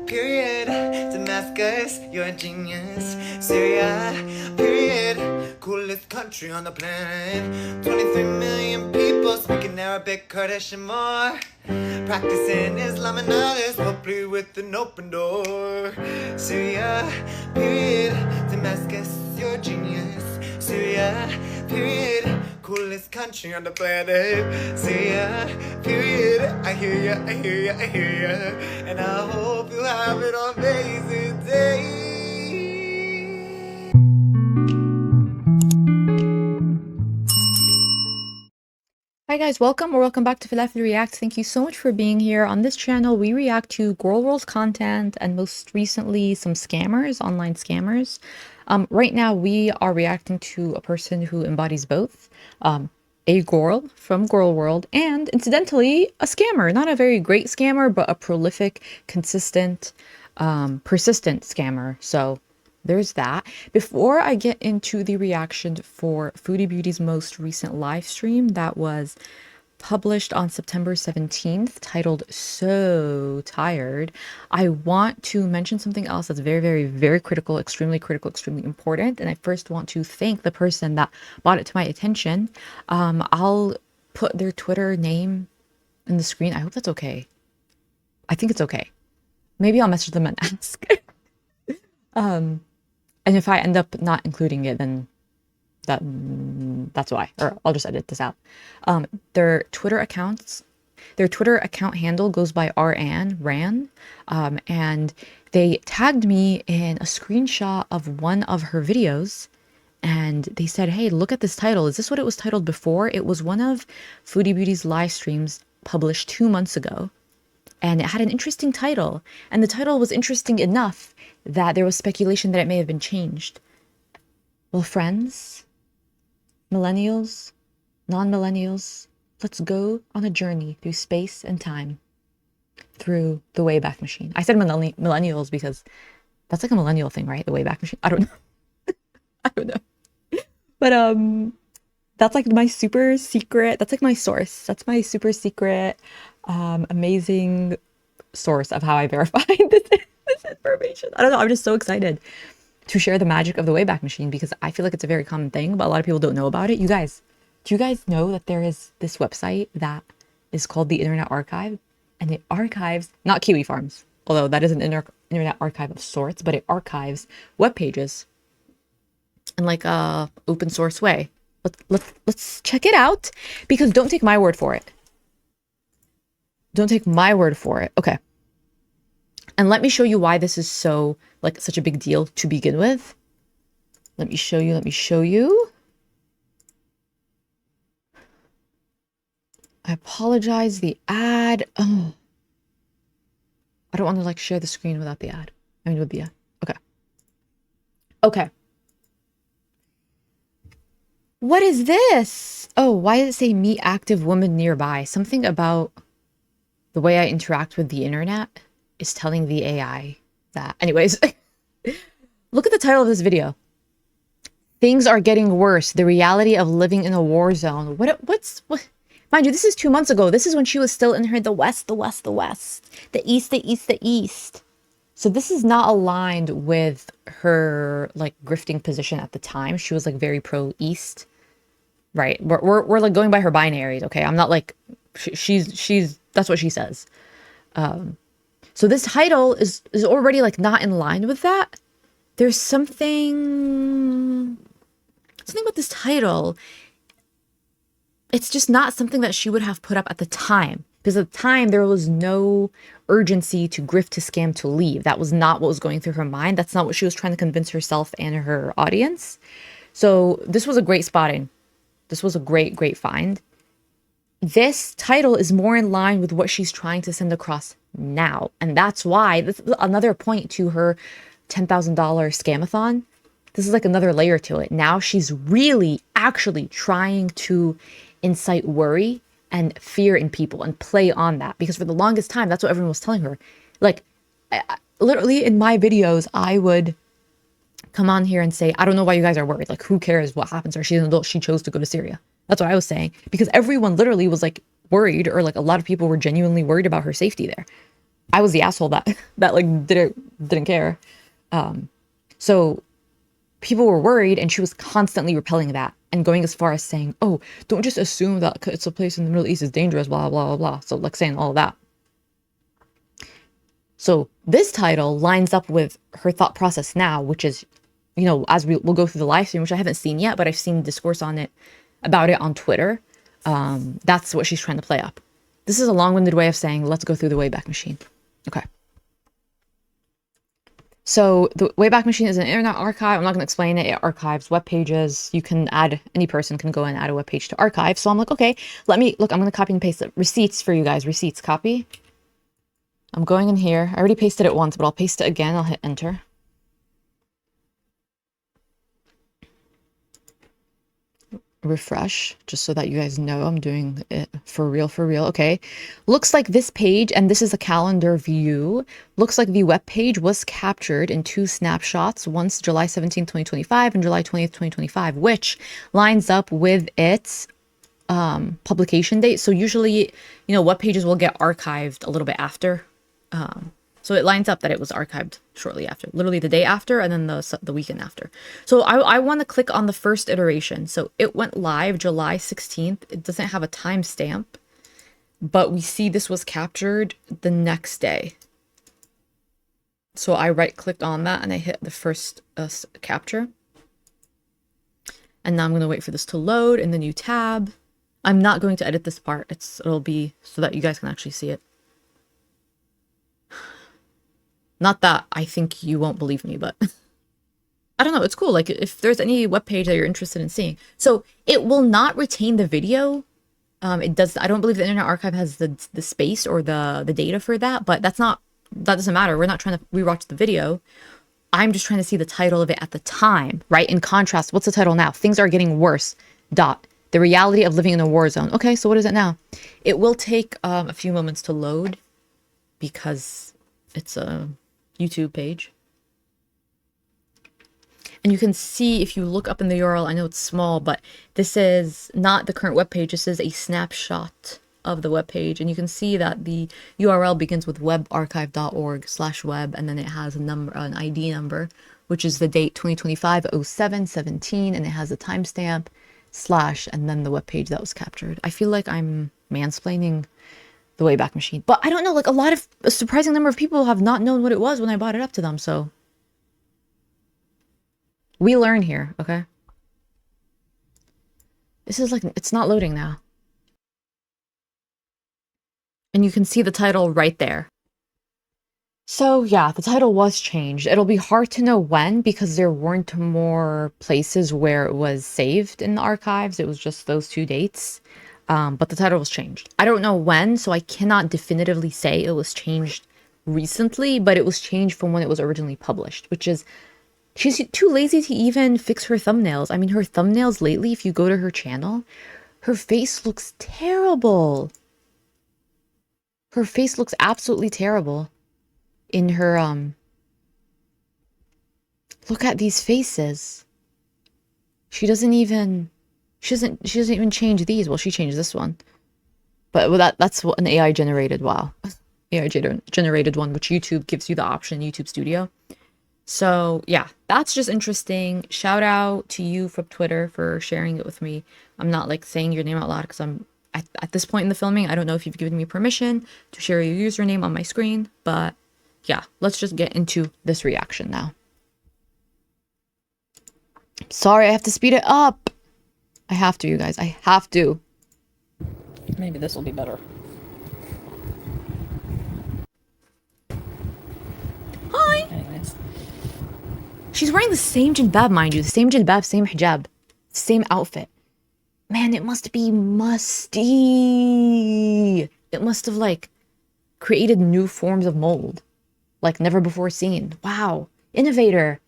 Period. Damascus, you're a genius. Syria, period. Coolest country on the planet. 23 million people speaking Arabic, Kurdish, and more. Practicing Islam and others, hopefully with an open door. Syria, period. Damascus, you're a genius. Syria, period. Coolest country on the planet. Syria, period. I hear ya, I hear ya, I hear ya. And I hope you have an amazing day. Hi guys, welcome or welcome back to Falafel Reacts. Thank you so much for being here. On this channel, we react to gorlworld content and most recently some scammers, online scammers. Right now, we are reacting to a person who embodies both. A girl from gorlworld and incidentally a scammer. Not a very great scammer, but a prolific, consistent, persistent scammer. So there's that. Before I get into the reaction for Foodie Beauty's most recent live stream that was published on September 17th, titled So Tired, I want to mention something else that's very, very, very critical, extremely important. And I first want to thank the person that brought it to my attention. I'll put their Twitter name in the screen. I hope that's okay. I think it's okay. Maybe I'll message them and ask. And if I end up not including it, then that's why, or I'll just edit this out. Their Twitter account handle goes by Ran, and they tagged me in a screenshot of one of her videos, and they said, hey, look at this title. Is this what it was titled before? It was one of Foodie Beauty's live streams published 2 months ago, and it had an interesting title, and the title was interesting enough that there was speculation that it may have been changed. Well, friends, millennials, non-millennials, let's go on a journey through space and time, through the Wayback Machine. I said millennials because that's like a millennial thing, right? The Wayback Machine. I don't know. I don't know. But that's like my super secret. That's like my source. That's my super secret, amazing source of how I verified this information. I don't know. I'm just so excited to share the magic of the Wayback Machine because I feel like it's a very common thing, but a lot of people don't know about it. You guys, do you guys know that there is this website that is called the Internet Archive, and it archives, not Kiwi Farms, although that is an internet archive of sorts, but it archives web pages in like a open source way. Let's check it out, because don't take my word for it. Don't take my word for it. Okay. And let me show you why this is so, like, such a big deal to begin with. Let me show you. I apologize, the ad. Oh. I don't want to, like, share the screen without the ad. I mean, with the ad. Okay. Okay. What is this? Oh, why does it say meet active woman nearby? Something about the way I interact with the internet is telling the AI that. Anyways, look at the title of this video. Things are getting worse. The reality of living in a war zone. What? Mind you, this is 2 months ago. This is when she was still in her the West. The East. So this is not aligned with her, like, grifting position at the time. She was, like, very pro-East. Right. We're like going by her binaries, okay? I'm not like she's that's what she says. So this title is already, like, not in line with that. There's something about this title. It's just not something that she would have put up at the time, because at the time there was no urgency to grift, to scam, to leave. That was not what was going through her mind. That's not what she was trying to convince herself and her audience. So this was a great spotting. This was a great find. This title is more in line with what she's trying to send across now. And that's why, this is another point to her $10,000 scamathon. This is like another layer to it. Now she's really actually trying to incite worry and fear in people and play on that. Because for the longest time, that's what everyone was telling her. Like, literally in my videos, I would come on here and say, I don't know why you guys are worried. Like, who cares what happens to her? She's an adult. She chose to go to Syria. That's what I was saying, because everyone literally was, like, worried, or, like, a lot of people were genuinely worried about her safety there. I was the asshole that like didn't care. So people were worried, and she was constantly repelling that and going as far as saying, "Oh, don't just assume that it's a place in the Middle East is dangerous." Blah blah blah blah. So like saying all of that. So this title lines up with her thought process now, which is, you know, as we'll go through the live stream, which I haven't seen yet, but I've seen discourse on it, about it on Twitter. That's what she's trying to play up. This is a long-winded way of saying, let's go through the Wayback Machine. Okay. So the Wayback Machine is an internet archive. I'm not going to explain it. It archives web pages. You can add, any person can go and add a web page to archive. So I'm like, okay, let me, look, I'm going to copy and paste it. Receipts for you guys. Receipts, copy. I'm going in here. I already pasted it once, but I'll paste it again. I'll hit enter. Refresh, just so that you guys know I'm doing it for real, for real. Okay. Looks like this page, and this is a calendar view. Looks like the web page was captured in 2 snapshots, once July 17th, 2025 and July 20th, 2025, which lines up with its publication date. So usually, you know, web pages will get archived a little bit after. So it lines up that it was archived shortly after, literally the day after, and then the weekend after. So I want to click on the first iteration. So it went live July 16th. It doesn't have a timestamp, but we see this was captured the next day. So I right clicked on that and I hit the first capture. And now I'm going to wait for this to load in the new tab. I'm not going to edit this part. It'll be so that you guys can actually see it. Not that I think you won't believe me, but I don't know. It's cool. Like if there's any web page that you're interested in seeing. So it will not retain the video. It does. I don't believe the Internet Archive has the space or the data for that, but that doesn't matter. We're not trying to rewatch the video. I'm just trying to see the title of it at the time, right? In contrast, what's the title now? Things are getting worse. The reality of living in a war zone. Okay, so what is it now? It will take a few moments to load because it's a YouTube page. And you can see if you look up in the URL, I know it's small, but this is not the current web page. This is a snapshot of the web page. And you can see that the URL begins with webarchive.org/web, and then it has a number, an ID number, which is the date 2025-07-17, and it has a timestamp / and then the web page that was captured. I feel like I'm mansplaining the Wayback Machine, but I don't know, like a surprising number of people have not known what it was when I brought it up to them. So we learn here. Okay. This is like, it's not loading now. And you can see the title right there. So yeah, the title was changed. It'll be hard to know when because there weren't more places where it was saved in the archives. It was just those 2 dates. But the title was changed. I don't know when, so I cannot definitively say it was changed recently, but it was changed from when it was originally published, which is, she's too lazy to even fix her thumbnails. I mean, her thumbnails lately, if you go to her channel, her face looks terrible. Her face looks absolutely terrible in her, look at these faces. She doesn't even change these. Well, she changed this one. But that's what an AI generated, wow. AI generated one, which YouTube gives you the option, YouTube Studio. So yeah, that's just interesting. Shout out to you from Twitter for sharing it with me. I'm not like saying your name out loud because I'm at this point in the filming, I don't know if you've given me permission to share your username on my screen, but yeah, let's just get into this reaction now. Sorry, I have to speed it up. I have to, you guys. I have to. Maybe this will be better. Hi! Anyways. She's wearing the same jilbab, mind you. The same jilbab, same hijab. Same outfit. Man, it must be musty. It must have, like, created new forms of mold. Like, never before seen. Wow. Innovator.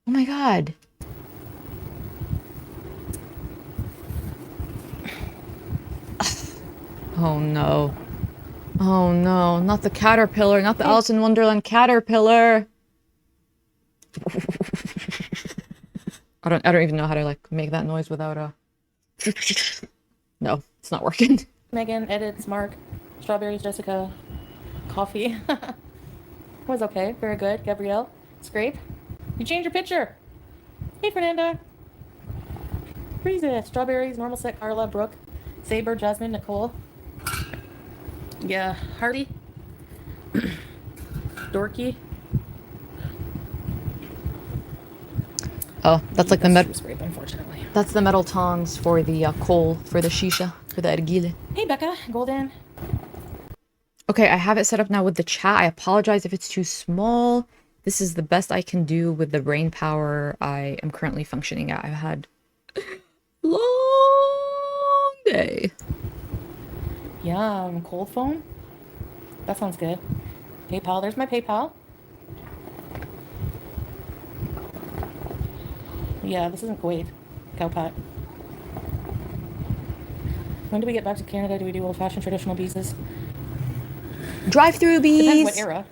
Oh my god. Oh no. Oh no, not the caterpillar, not the Alice in Wonderland caterpillar. I don't even know how to like make that noise without a No, it's not working. Megan, edits, Mark, Strawberries, Jessica, Coffee. Was okay. Very good. Gabrielle. Scrape. You changed your picture. Hey, Fernanda. Breeze. Strawberries. Normal set. Carla. Brooke. Saber. Jasmine. Nicole. Yeah. Harley. Dorky. Oh, that's like the metal. Scrape, unfortunately. That's the metal tongs for the coal, for the shisha, for the ergile. Hey, Becca. Golden. Okay, I have it set up now with the chat. I apologize if it's too small. This is the best I can do with the brain power I am currently functioning at. I've had a long day. Yum. Cold foam. That sounds good. PayPal. There's my PayPal. Yeah, this isn't Kuwait. Cowpat. When do we get back to Canada? Do we do old-fashioned traditional beezes? Drive-through bees. Depends what era.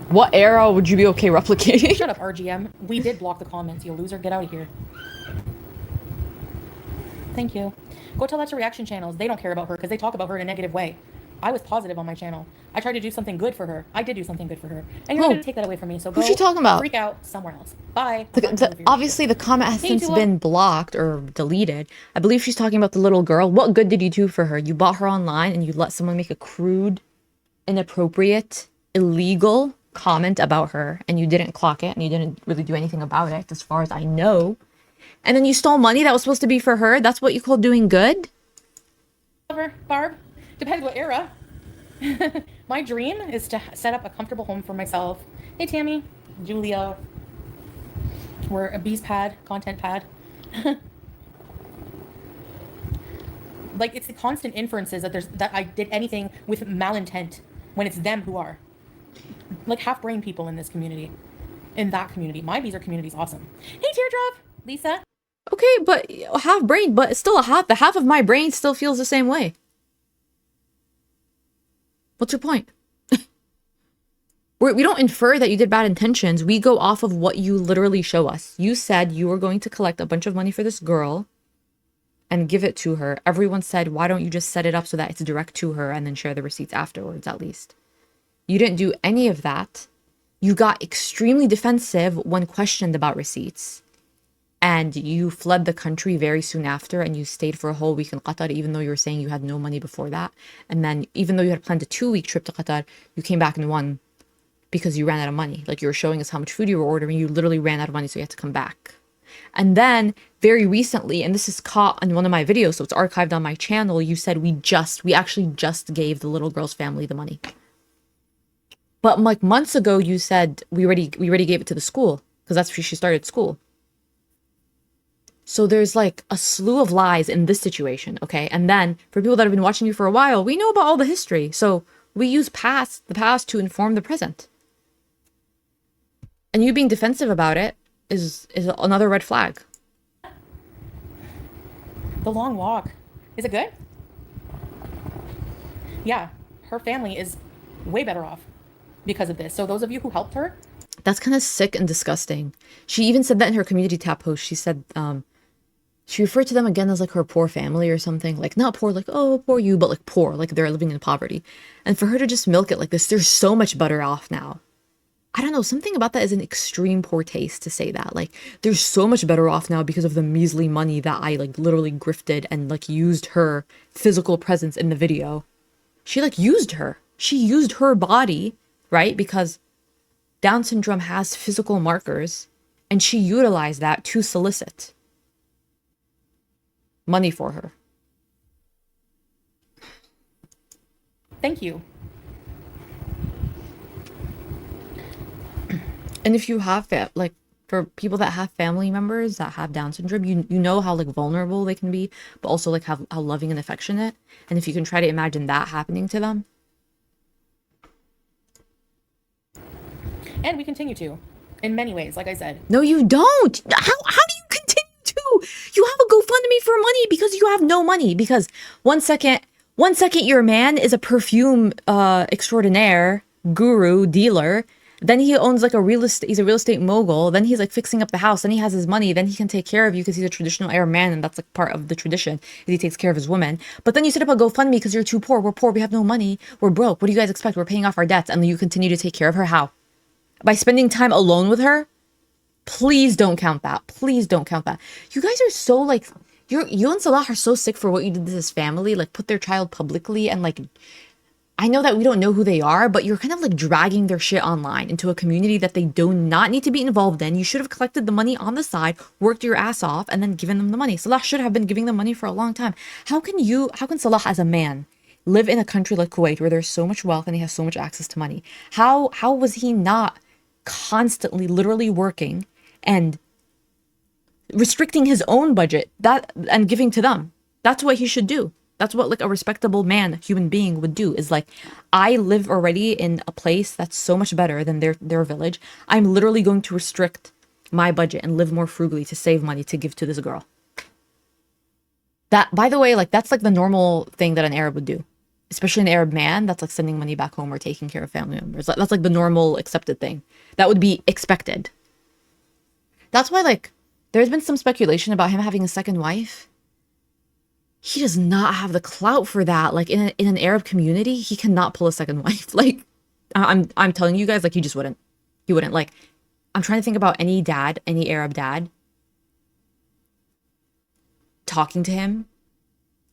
What era would you be okay replicating? Shut up, RGM. We did block the comments, you loser. Get out of here. Thank you. Go tell that to reaction channels. They don't care about her because they talk about her in a negative way. I was positive on my channel. I tried to do something good for her. I did do something good for her. And you're going to take that away from me. So go who's she talking about? Freak out somewhere else. Bye. Obviously, the comment has since been blocked or deleted. I believe she's talking about the little girl. What good did you do for her? You bought her online and you let someone make a crude, inappropriate, illegal comment about her, and you didn't clock it and you didn't really do anything about it, as far as I know. And then you stole money that was supposed to be for her. That's what you call doing good? Barb. Depends what era. My dream is to set up a comfortable home for myself. Hey, Tammy. Julia. We're a bees pad, content pad. Like, it's the constant inferences that I did anything with malintent when it's them who are. Like, half-brain people in this community. In that community. My bees are community's awesome. Hey, Teardrop. Lisa. Okay, but half brain, but it's still a half. The half of my brain still feels the same way. What's your point? We don't infer that you did bad intentions. We go off of what you literally show us. You said you were going to collect a bunch of money for this girl and give it to her. Everyone said, why don't you just set it up so that it's direct to her and then share the receipts afterwards, at least. You didn't do any of that. You got extremely defensive when questioned about receipts. And you fled the country very soon after, and you stayed for a whole week in Qatar, even though you were saying you had no money before that. And then even though you had planned a 2-week trip to Qatar, you came back in one because you ran out of money. Like, you were showing us how much food you were ordering. You literally ran out of money, so you had to come back. And then very recently, and this is caught on one of my videos, so it's archived on my channel, you said we actually just gave the little girl's family the money. But like months ago, you said we already gave it to the school because that's where she started school. So there's like a slew of lies in this situation, okay? And then for people that have been watching you for a while, we know about all the history. So we use the past to inform the present. And you being defensive about it is another red flag. The long walk. Is it good? Yeah, her family is way better off because of this. So those of you who helped her. That's kind of sick and disgusting. She even said that in her community tab post. She said, she referred to them again as like her poor family or something. Like, not poor, like, oh, poor you, but like poor, like they're living in poverty. And for her to just milk it like this, they're so much better off now. I don't know, something about that is an extreme poor taste to say that. Like, they're so much better off now because of the measly money that I like literally grifted and like used her physical presence in the video. She like used her. She used her body, right? Because Down syndrome has physical markers, and she utilized that to solicit money for her. Thank you. And if you have like for people that have family members that have Down syndrome, you know how like vulnerable they can be, but also like how loving and affectionate. And if you can try to imagine that happening to them. And we continue to, in many ways, like I said. No, you don't. How do you continue to? You have a GoFundMe for money because you have no money. Because one second your man is a perfume extraordinaire, guru, dealer, Then he owns like he's a real estate mogul. Then he's like fixing up the house. Then he has his money. Then he can take care of you because he's a traditional Arab man. And that's like part of the tradition is he takes care of his woman. But then you set up a GoFundMe because you're too poor. We're poor. We have no money. We're broke. What do you guys expect? We're paying off our debts. And then you continue to take care of her. How? By spending time alone with her? Please don't count that. Please don't count that. You guys are so like, you and Salah are so sick for what you did to this family. Like put their child publicly and like, I know that we don't know who they are, but you're kind of like dragging their shit online into a community that they do not need to be involved in. You should have collected the money on the side, worked your ass off, and then given them the money. Salah should have been giving them money for a long time. How can Salah as a man live in a country like Kuwait where there's so much wealth and he has so much access to money? How was he not constantly literally working and restricting his own budget and giving to them? That's what he should do. That's what like a respectable man, human being would do is like, I live already in a place that's so much better than their village. I'm literally going to restrict my budget and live more frugally to save money to give to this girl. That, by the way, like that's like the normal thing that an Arab would do, especially an Arab man that's like sending money back home or taking care of family members. That's like the normal accepted thing that would be expected. That's why like there's been some speculation about him having a second wife. He does not have the clout for that. Like in an Arab community, he cannot pull a second wife. Like I'm telling you guys, like he just wouldn't. He wouldn't. Like I'm trying to think about any Arab dad talking to him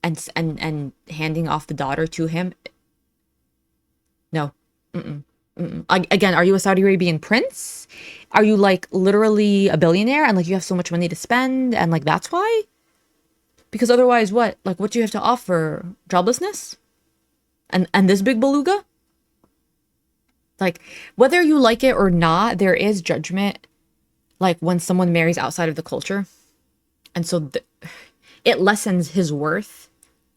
and handing off the daughter to him. No. Again, are you a Saudi Arabian prince? Are you like literally a billionaire and like you have so much money to spend and like that's why? Because otherwise what? Like what do you have to offer? Joblessness? And this big beluga? Like whether you like it or not, there is judgment like when someone marries outside of the culture. And so it lessens his worth,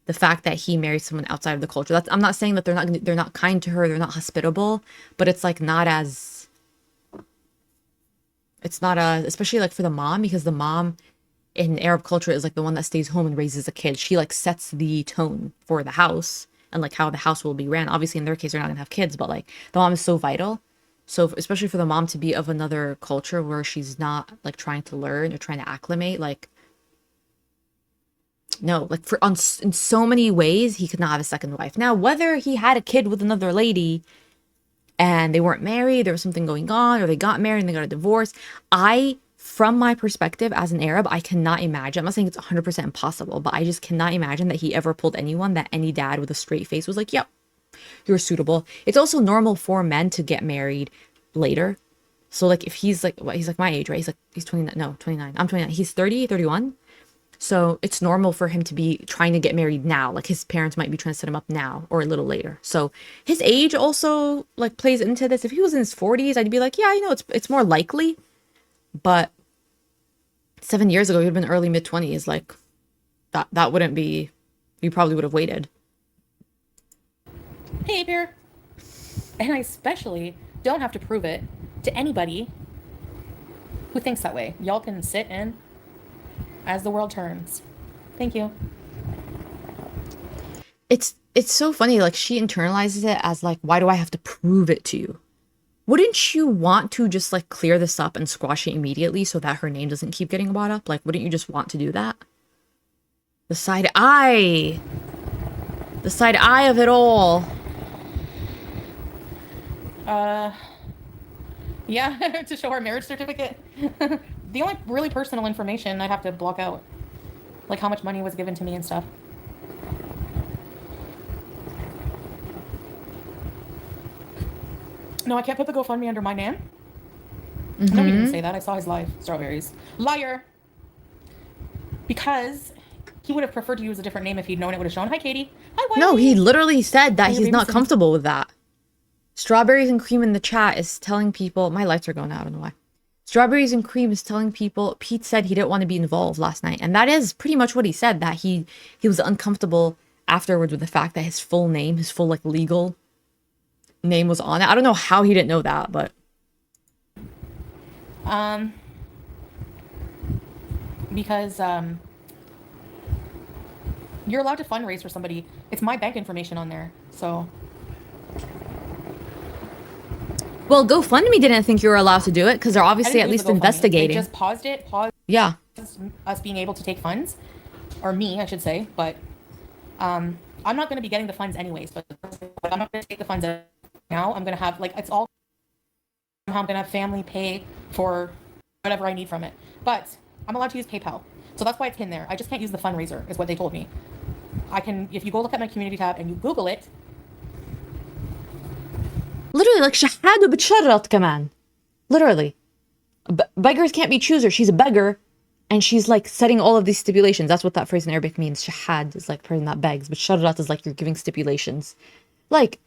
the fact that he marries someone outside of the culture. I'm not saying that they're not kind to her, they're not hospitable, but it's like especially like for the mom, because the mom in Arab culture is like the one that stays home and raises a kid. She like sets the tone for the house and like how the house will be ran. Obviously in their case, they're not gonna have kids, but like the mom is so vital. So especially for the mom to be of another culture where she's not like trying to learn or trying to acclimate, like no, like in so many ways, he could not have a second wife. Now, whether he had a kid with another lady and they weren't married, there was something going on, or they got married and they got a divorce, from my perspective as an Arab, I cannot imagine. I'm not saying it's 100% impossible, but I just cannot imagine that he ever pulled anyone that any dad with a straight face was like, yep, you're suitable. It's also normal for men to get married later. So like if he's like my age, right? He's 29. No, 29. I'm 29. He's 30, 31. So it's normal for him to be trying to get married now. Like his parents might be trying to set him up now or a little later. So his age also like plays into this. If he was in his 40s, I'd be like, yeah, it's more likely. But 7 years ago, he'd been early mid-20s. Like that wouldn't be, you probably would have waited. Hey, Bear. And I especially don't have to prove it to anybody who thinks that way. Y'all can sit in as the world turns. Thank you. It's so funny. Like she internalizes it as like, why do I have to prove it to you? Wouldn't you want to just like clear this up and squash it immediately so that her name doesn't keep getting brought up? Like, wouldn't you just want to do that? The side eye of it all. Yeah, to show our marriage certificate. The only really personal information I'd have to block out, like how much money was given to me and stuff. No, I can't put the GoFundMe under my name. No, he didn't say that. I saw his live strawberries. Liar. Because he would have preferred to use a different name if he'd known it would have shown. Hi, Katie. Hi, Wendy. No, he literally said that he's not comfortable with that. Strawberries and Cream in the chat is telling people, my lights are going out, I don't know why. Strawberries and Cream is telling people, Pete said he didn't want to be involved last night. And that is pretty much what he said, that he was uncomfortable afterwards with the fact that his full name, his full like legal name was on it. I don't know how he didn't know that, but because you're allowed to fundraise for somebody. It's my bank information on there, so Well, GoFundMe didn't think you were allowed to do it because they're I obviously at didn't lose least the GoFundMe. They investigating. just paused it, paused Yeah. us being able to take funds, or me, I should say. But I'm not going to be getting the funds anyways. But I'm not going to take the funds now. I'm going to have, like, it's all, I'm going to have family pay for whatever I need from it. But I'm allowed to use PayPal. So that's why it's in there. I just can't use the fundraiser, is what they told me. I can, if you go look at my community tab and you Google it. Literally, like, shahadu b'tsharrat kaman. Literally. Beggars can't be choosers. She's a beggar. And she's, like, setting all of these stipulations. That's what that phrase in Arabic means. Shahad is, like, person that begs. But sharrat is, like, you're giving stipulations. Like,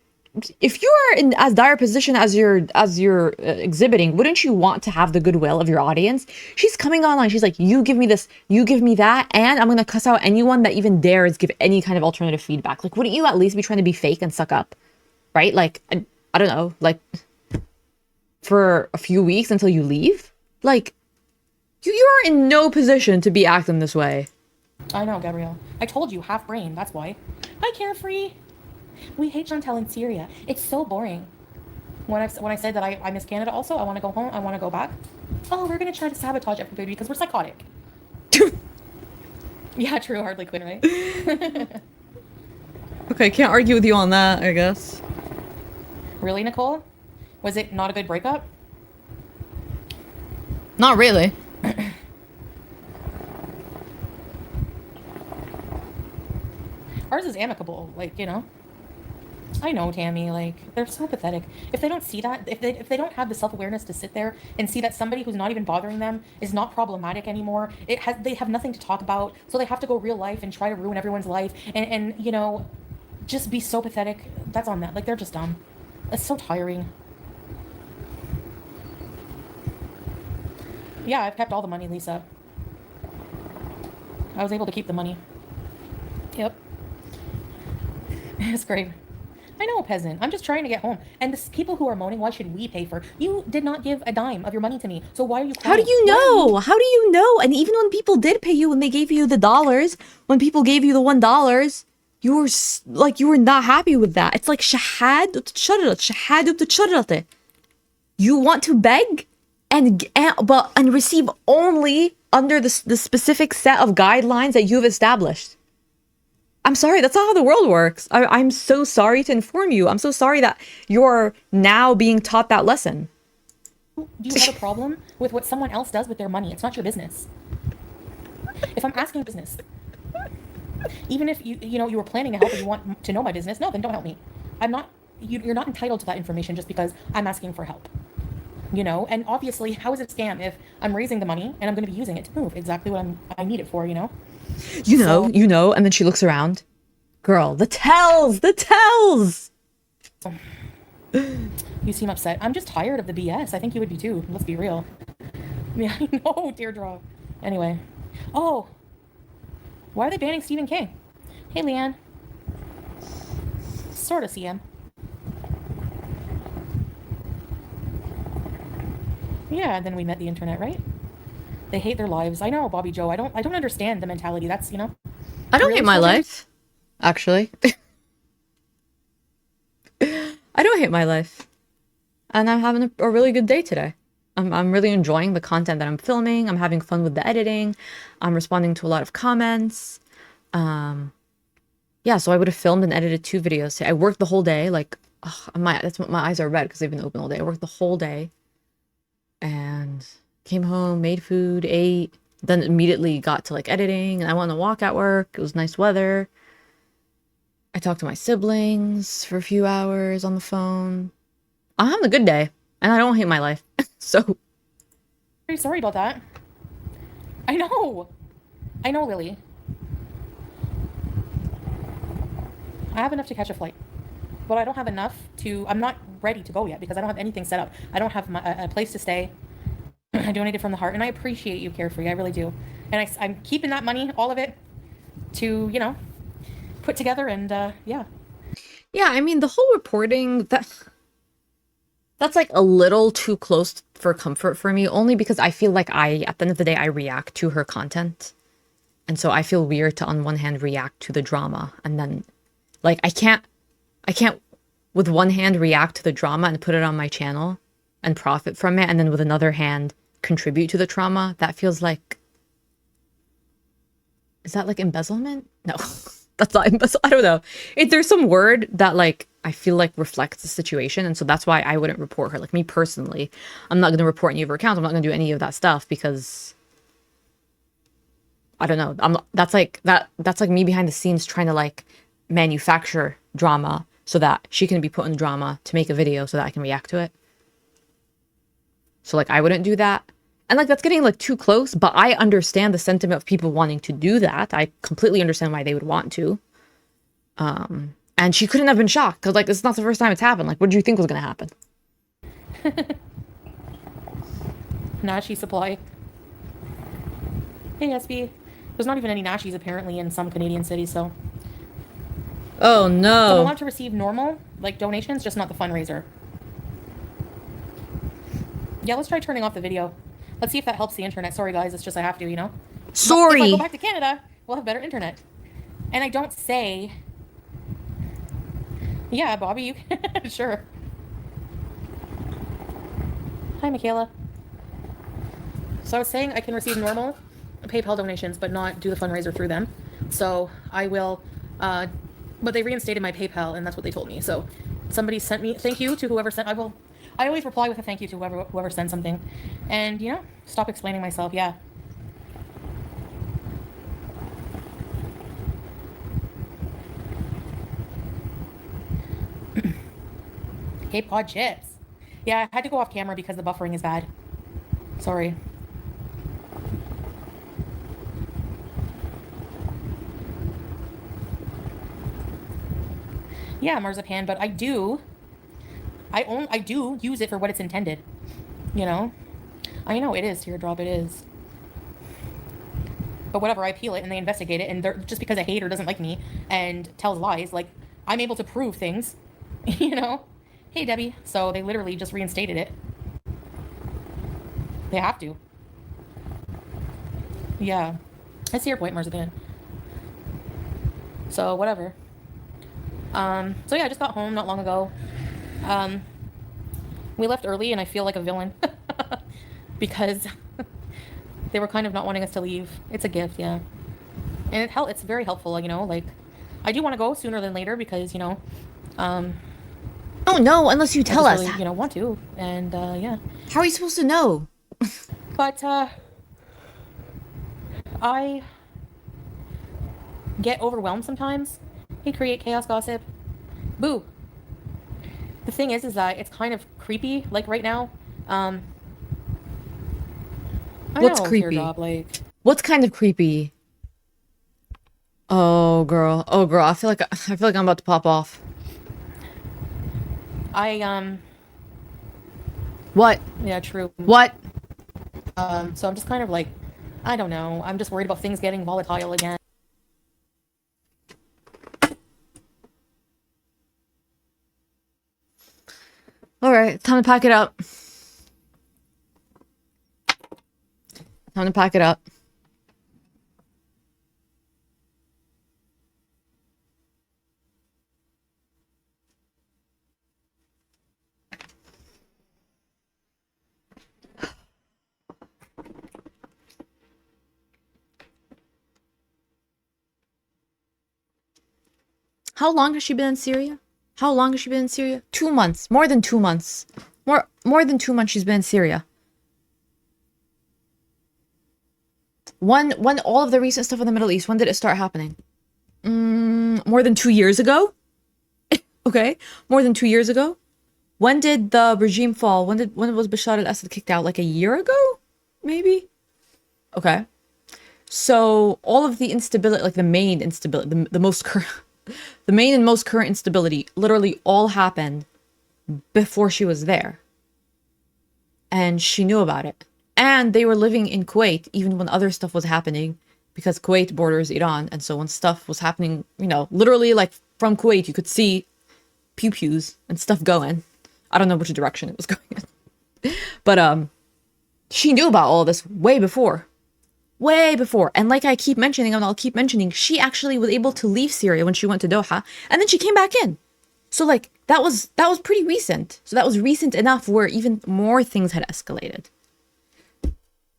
if you are in as dire a position as you're exhibiting, wouldn't you want to have the goodwill of your audience? She's coming online. She's like, you give me this, you give me that, and I'm going to cuss out anyone that even dares give any kind of alternative feedback. Like, wouldn't you at least be trying to be fake and suck up? Right? Like, I don't know, like, for a few weeks until you leave? Like, you're in no position to be acting this way. I know, Gabrielle. I told you, half brain, that's why. Hi, Carefree. We hate Chantal in Syria. It's so boring. When I said that I miss Canada also, I want to go home, I want to go back. Oh, we're going to try to sabotage everybody because we're psychotic. Yeah, true, Hardly Quinn, right? Okay, can't argue with you on that, I guess. Really, Nicole? Was it not a good breakup? Not really. Ours is amicable, like, you know. I know, Tammy, like, they're so pathetic. If they don't see that, if they don't have the self-awareness to sit there and see that somebody who's not even bothering them is not problematic anymore, they have nothing to talk about, so they have to go real life and try to ruin everyone's life and you know, just be so pathetic. That's on that. Like, they're just dumb. It's so tiring. Yeah, I've kept all the money, Lisa. I was able to keep the money. Yep. It's great. I know, peasant. I'm just trying to get home. And the people who are moaning, why should we pay for? You did not give a dime of your money to me. So why are you crying? How do you know? How do you know? And even when people did pay you, when they gave you the dollars, when people gave you the $1, you were like, you were not happy with that. It's like shahad shahad. You want to beg and receive only under the specific set of guidelines that you've established. I'm sorry, that's not how the world works. I'm so sorry to inform you. I'm so sorry that you're now being taught that lesson. Do you have a problem with what someone else does with their money? It's not your business. If I'm asking business, even if you were planning to help and you want to know my business, no, then don't help me. I'm not. You're not entitled to that information just because I'm asking for help. You know, and obviously, how is it a scam if I'm raising the money and I'm going to be using it to move exactly what I need it for? You know. You know, and then she looks around. Girl, the tells. You seem upset. I'm just tired of the BS. I think you would be too. Let's be real. Yeah, I know, teardrop. Anyway. Oh. Why are they banning Stephen King? Hey, Leanne. Sort of CM. Yeah, and then we met the internet, right? They hate their lives. I know, Bobby Joe. I don't understand the mentality. That's, you know. I don't hate my life, actually. I don't hate my life. And I'm having a really good day today. I'm really enjoying the content that I'm filming. I'm having fun with the editing. I'm responding to a lot of comments. Yeah, so I would have filmed and edited 2 videos today. I worked the whole day. Like, my eyes are red because they've been open all day. I worked the whole day. And came home, made food, ate, then immediately got to like editing, and I went on a walk at work. It was nice weather. I talked to my siblings for a few hours on the phone. I'm having a good day, and I don't hate my life. So very sorry about that. I know, Lily. I have enough to catch a flight, but I don't have enough to. I'm not ready to go yet because I don't have anything set up. I don't have a place to stay. I donated from the heart, and I appreciate you, Carefree. I really do. And I'm keeping that money, all of it, to, you know, put together and, yeah. Yeah, I mean, the whole reporting, that's like a little too close for comfort for me, only because I feel like at the end of the day, I react to her content. And so I feel weird to, on one hand, react to the drama. And then, like, I can't with one hand react to the drama and put it on my channel. and profit from it, and then with another hand contribute to the trauma, that feels like, is that like embezzlement? No, that's not embezzle. I don't know. There's some word that like I feel like reflects the situation, and so that's why I wouldn't report her. Like me personally, I'm not going to report any of her accounts. I'm not going to do any of that stuff because I don't know. That's like me behind the scenes trying to like manufacture drama so that she can be put in drama to make a video so that I can react to it. So like I wouldn't do that. And like that's getting like too close, but I understand the sentiment of people wanting to do that. I completely understand why they would want to. And she couldn't have been shocked because like it's not the first time it's happened. Like what did you think was gonna happen? Nashi supply. Hey SB. There's not even any Nashis apparently in some Canadian cities, so. Oh So I'm no. allowed to receive normal, like donations, just not the fundraiser. Yeah, let's try turning off the video. Let's see if that helps the internet. Sorry guys, it's just I have to, you know? Sorry. If I go back to Canada, we'll have better internet. And I don't say... Yeah, Bobby, you can... Sure. Hi, Michaela. So I was saying I can receive normal PayPal donations, but not do the fundraiser through them. So I will... but they reinstated my PayPal, and that's what they told me. So somebody sent me... Thank you to whoever sent... I always reply with a thank you to whoever sends something. And, you know, stop explaining myself. Yeah. Cape Cod chips. Yeah, I had to go off camera because the buffering is bad. Sorry. Yeah, marzipan, but I do use it for what it's intended. You know? I know it is, teardrop, it is. But whatever, I peel it and they investigate it, and just because a hater doesn't like me and tells lies, like, I'm able to prove things. You know? Hey, Debbie. So they literally just reinstated it. They have to. Yeah. I see your point, marzipan. So, whatever. So yeah, I just got home not long ago. We left early and I feel like a villain because they were kind of not wanting us to leave. It's a gift, yeah. And it's very helpful, you know, like I do want to go sooner than later because, you know, Oh no, unless you tell us. really, you know, want to. And yeah. How are you supposed to know? But I get overwhelmed sometimes. Hey, create chaos gossip. Boo. The thing is that it's kind of creepy, like right now. I What's know, creepy? Teardrop, like What's kind of creepy? Oh girl. Oh girl. I feel like I'm about to pop off. What? Yeah, true. What? So I'm just kind of like, I don't know. I'm just worried about things getting volatile again. All right, time to pack it up. Time to pack it up. How long has she been in Syria? How long has she been in Syria? 2 months. More than 2 months. More than 2 months she's been in Syria. When all of the recent stuff in the Middle East, when did it start happening? More than 2 years ago? Okay. More than 2 years ago? When did the regime fall? When was Bashar al-Assad kicked out? Like a year ago? Maybe? Okay. So all of the instability, like the main instability, the most current, the main and most current instability literally all happened before she was there. And she knew about it. And they were living in Kuwait even when other stuff was happening because Kuwait borders Iran. And so when stuff was happening, you know, literally like from Kuwait, you could see pew-pews and stuff going. I don't know which direction it was going in. But she knew about all of this way before. Way before. And like I keep mentioning, and I'll keep mentioning, she actually was able to leave Syria when she went to Doha. And then she came back in. So like that was pretty recent. So that was recent enough where even more things had escalated.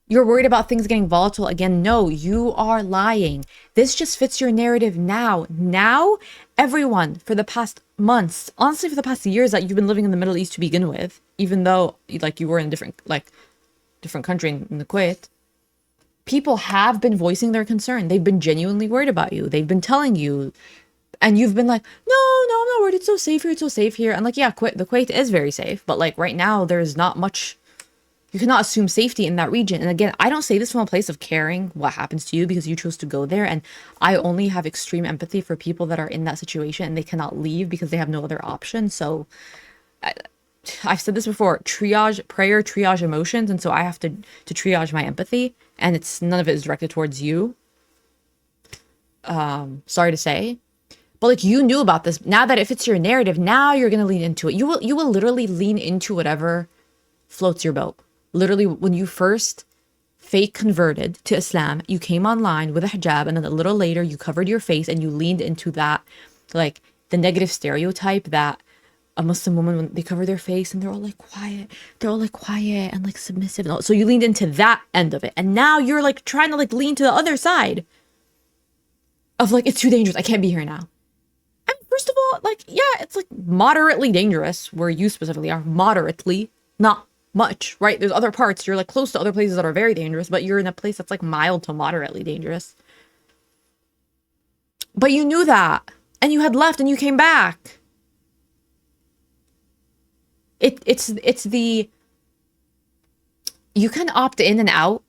You're worried about things getting volatile again. No, you are lying. This just fits your narrative now. Now, everyone for the past months, honestly, for the past years that you've been living in the Middle East to begin with, even though like you were in a different country in the Kuwait, people have been voicing their concern. They've been genuinely worried about you. They've been telling you, and you've been like, no, I'm not worried. It's so safe here. It's so safe here. And like, yeah, the Kuwait is very safe, but like right now, there's not much. You cannot assume safety in that region. And again, I don't say this from a place of caring what happens to you because you chose to go there. And I only have extreme empathy for people that are in that situation and they cannot leave because they have no other option. So I've said this before, prayer triage emotions. And so I have to triage my empathy, and none of it is directed towards you. Sorry to say. But like, you knew about this. Now that if it's your narrative, now you're going to lean into it. You will literally lean into whatever floats your boat. Literally, when you first fake converted to Islam, you came online with a hijab, and then a little later you covered your face and you leaned into that, like the negative stereotype that a Muslim woman, when they cover their face and they're all like quiet and like submissive. So you leaned into that end of it. And now you're like trying to like lean to the other side of like, it's too dangerous. I can't be here now. And first of all, like, yeah, it's like moderately dangerous where you specifically are. Moderately, not much, right? There's other parts. You're like close to other places that are very dangerous, but you're in a place that's like mild to moderately dangerous. But you knew that, and you had left and you came back. It's the, you can opt in and out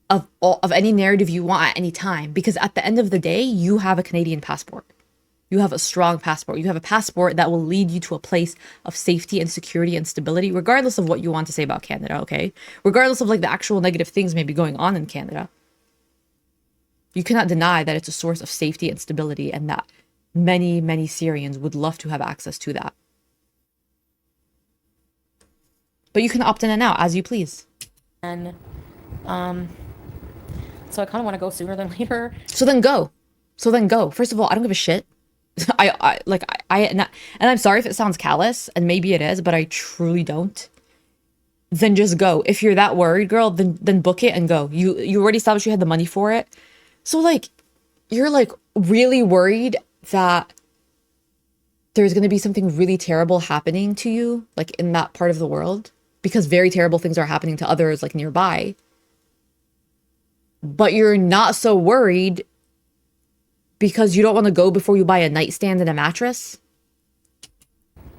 of any narrative you want at any time, because at the end of the day, you have a Canadian passport. You have a strong passport. You have a passport that will lead you to a place of safety and security and stability, regardless of what you want to say about Canada, okay? Regardless of like the actual negative things maybe going on in Canada. You cannot deny that it's a source of safety and stability, and that many, many Syrians would love to have access to that. But you can opt in and out as you please. And so I kind of want to go sooner than later. So then go. First of all, I don't give a shit. And I'm sorry if it sounds callous, and maybe it is, but I truly don't. Then just go. If you're that worried, girl, then book it and go. You already established you had the money for it. So like, you're like really worried that there's going to be something really terrible happening to you, like in that part of the world, because very terrible things are happening to others like nearby. But you're not so worried because you don't want to go before you buy a nightstand and a mattress?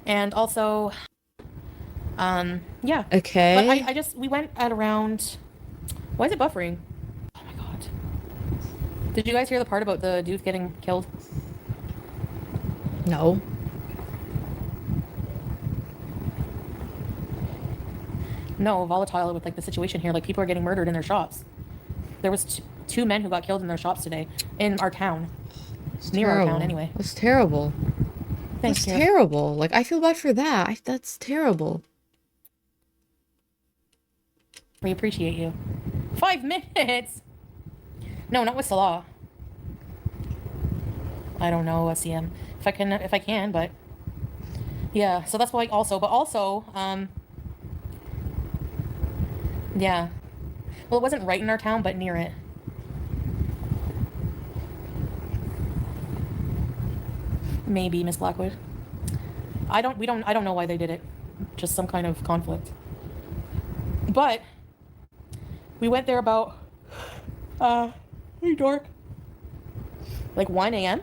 And also, yeah. Okay. But we went at around, why is it buffering? Oh my God. Did you guys hear the part about the dude getting killed? No. No, volatile with like the situation here. Like people are getting murdered in their shops. There was two men who got killed in their shops today in our town. It's near terrible. Our town anyway. That's terrible. Thanks, That's terrible. Like, I feel bad for that. That's terrible. We appreciate you. 5 minutes. No, not with Salah. I don't know, SEM. If I can, but yeah. So that's why also, yeah. Well, it wasn't right in our town, but near it. Maybe, Miss Blackwood. I don't know why they did it. Just some kind of conflict. But we went there about hey dork. Like 1 a.m.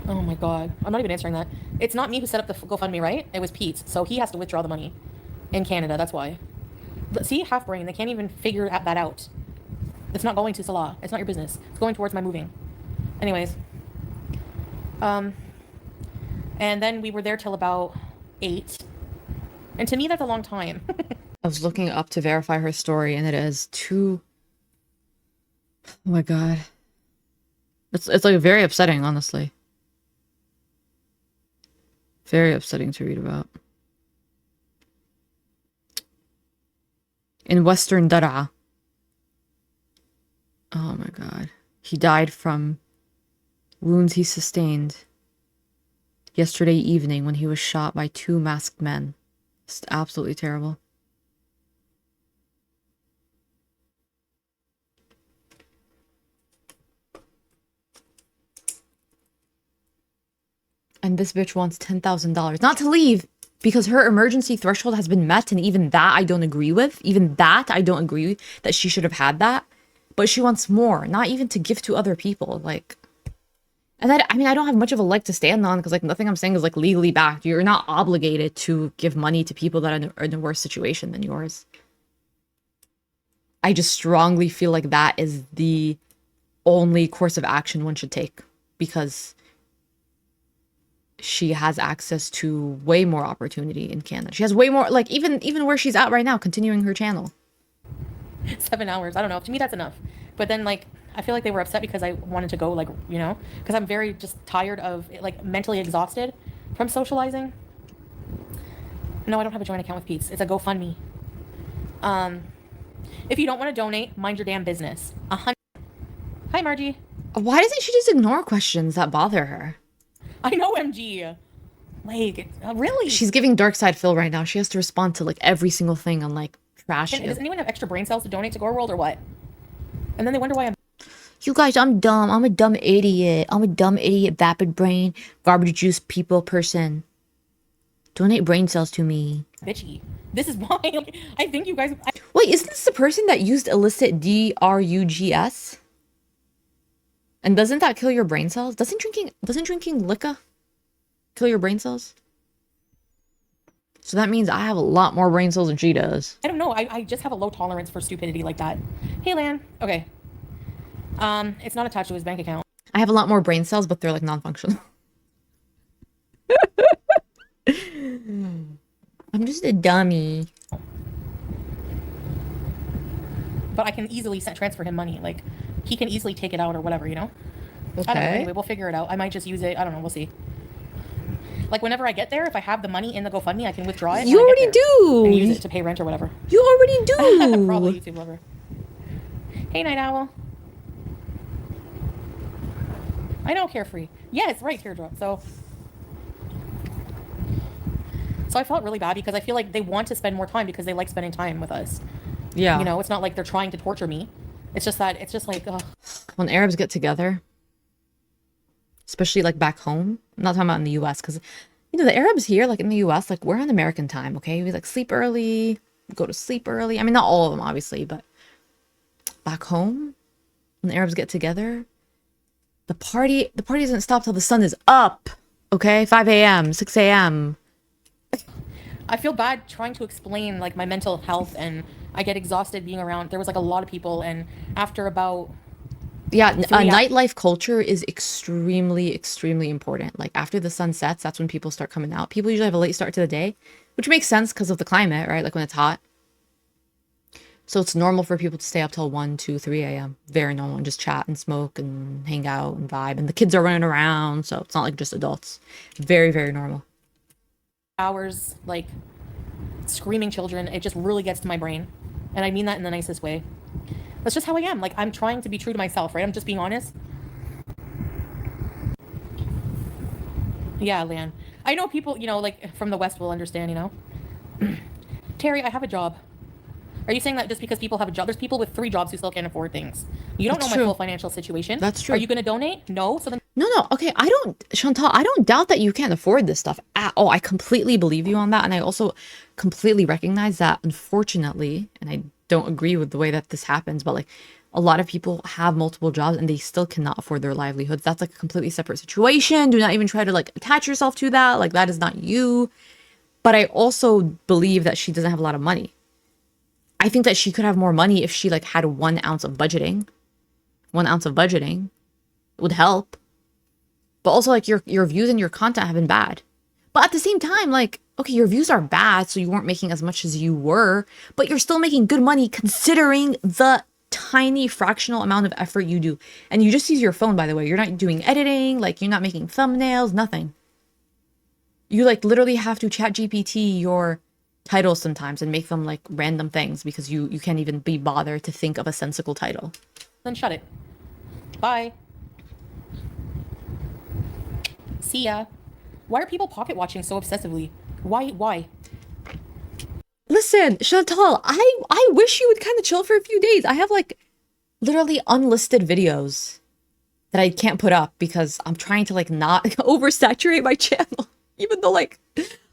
Oh my God. I'm not even answering that. It's not me who set up the GoFundMe, right? It was Pete's. So he has to withdraw the money in Canada. That's why. See, half brain. They can't even figure that out. It's not going to Salah. It's not your business. It's going towards my moving. Anyways. And then we were there till about 8. And to me, that's a long time. I was looking up to verify her story, and it is 2. Oh my God. It's like very upsetting, honestly. Very upsetting to read about. In Western Daraa. Oh my God. He died from wounds he sustained yesterday evening when he was shot by 2 masked men. It's absolutely terrible. And this bitch wants $10,000. Not to leave, because her emergency threshold has been met, and even that I don't agree with. Even that I don't agree that she should have had that. But she wants more, not even to give to other people. Like, and I mean, I don't have much of a leg to stand on, because like nothing I'm saying is like legally backed. You're not obligated to give money to people that are in a worse situation than yours. I just strongly feel like that is the only course of action one should take, because she has access to way more opportunity in Canada. She has way more, like, even where she's at right now, continuing her channel. 7 hours. I don't know. To me, that's enough. But then, like, I feel like they were upset because I wanted to go, like, you know, because I'm very just tired of, like, mentally exhausted from socializing. No, I don't have a joint account with Pete's. It's a GoFundMe. If you don't want to donate, mind your damn business. Hi, Margie. Why doesn't she just ignore questions that bother her? I know, MG. Like, really? She's giving Dark Side Phil right now. She has to respond to, like, every single thing on, like, trash. Does anyone have extra brain cells to donate to gorlworld or what? And then they wonder why I'm... You guys, I'm dumb. I'm a dumb idiot. I'm a dumb idiot, vapid brain, garbage juice people person. Donate brain cells to me. Bitchy. This is why I think you guys... Wait, isn't this the person that used illicit drugs? And doesn't that kill your brain cells? Doesn't drinking liquor kill your brain cells? So that means I have a lot more brain cells than she does. I don't know. I just have a low tolerance for stupidity like that. Hey, Lan. Okay. It's not attached to his bank account. I have a lot more brain cells, but they're like non-functional. I'm just a dummy. But I can easily transfer him money. Like, he can easily take it out or whatever, you know? Okay. I don't know. Anyway, we'll figure it out. I might just use it. I don't know. We'll see. Like, whenever I get there, if I have the money in the GoFundMe, I can withdraw it. You already do. And use it to pay rent or whatever. You already do. Probably YouTube lover. Hey, Night Owl. I know, Carefree. Yes, right, Teardrop. So I felt really bad because I feel like they want to spend more time because they like spending time with us. Yeah. You know, it's not like they're trying to torture me. It's just that, it's just like, ugh. When Arabs get together, especially like back home, I'm not talking about in the US, because, you know, the Arabs here, like in the US, like we're on American time, okay? We like sleep early, go to sleep early. I mean, not all of them, obviously, but back home, when the Arabs get together, the party doesn't stop till the sun is up, okay? 5 a.m., 6 a.m. I feel bad trying to explain like my mental health, and I get exhausted being around. There was like a lot of people, and after about nightlife culture is extremely, extremely important. Like after the sun sets, that's when people start coming out. People usually have a late start to the day, which makes sense because of the climate, right? Like when it's hot. So it's normal for people to stay up till 1, 2, 3 a.m. Very normal, and just chat and smoke and hang out and vibe. And the kids are running around, so it's not like just adults. Very, very normal. Hours, like screaming children, it just really gets to my brain. And I mean that in the nicest way. That's just how I am. Like, I'm trying to be true to myself, right? I'm just being honest. Yeah, Lan. I know people, you know, like from the West will understand, you know. Terry, I have a job. Are you saying that just because people have a job? There's people with 3 jobs who still can't afford things. You don't know my full financial situation. That's true. Are you going to donate? No. So then. No. Okay, Chantal, I don't doubt that you can't afford this stuff at all. I completely believe you on that. And I also completely recognize that, unfortunately, and I don't agree with the way that this happens, but like a lot of people have multiple jobs and they still cannot afford their livelihoods. That's like a completely separate situation. Do not even try to like attach yourself to that. Like that is not you. But I also believe that she doesn't have a lot of money. I think that she could have more money if she like had 1 ounce of budgeting. 1 ounce of budgeting would help. But also like your views and your content have been bad. But at the same time, like, okay, your views are bad, so you weren't making as much as you were, but you're still making good money considering the tiny fractional amount of effort you do. And you just use your phone, by the way. You're not doing editing, like you're not making thumbnails, nothing. You like literally have to chat GPT your titles sometimes and make them like random things because you can't even be bothered to think of a sensible title. Then shut it. Bye. See ya. Why are people pocket watching so obsessively? Why? Listen, Chantal, I wish you would kind of chill for a few days. I have like literally unlisted videos that I can't put up because I'm trying to like not oversaturate my channel. Even though like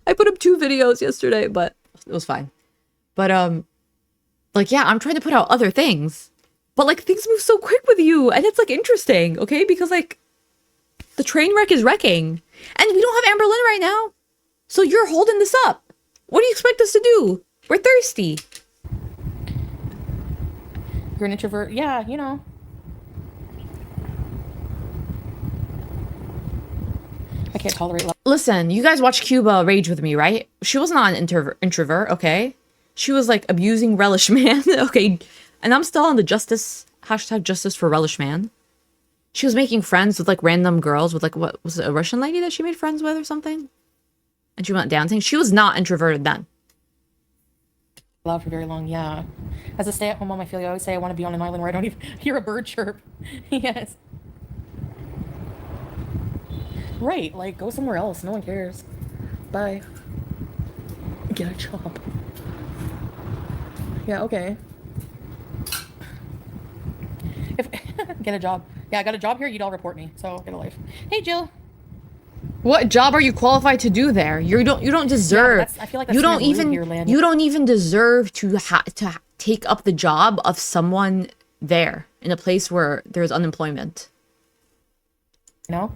I put up 2 videos yesterday, but it was fine. But like yeah, I'm trying to put out other things. But like things move so quick with you and it's like interesting, okay? Because like the train wreck is wrecking. And we don't have Amber Lynn right now. So you're holding this up. What do you expect us to do? We're thirsty. You're an introvert. Yeah, you know. I can't tolerate love. Listen, you guys watch Cuba Rage with me, right? She was not an introvert, okay? She was like abusing Relish Man, okay? And I'm still on the #justice for Relish Man. She was making friends with like random girls with like, what was it, a Russian lady that she made friends with or something? And she went dancing. She was not introverted then. Loud for very long, yeah. As a stay-at-home mom, I feel like I always say I want to be on an island where I don't even hear a bird chirp. Yes. Right, like go somewhere else. No one cares. Bye. Get a job. Yeah, okay. If get a job. Yeah, I got a job here. You'd all report me. So get a life. Hey, Jill. What job are you qualified to do there? You don't deserve. Yeah, I feel like that's you don't kind of even rude here, Lynn. you don't even deserve to take up the job of someone there in a place where there's unemployment. You know?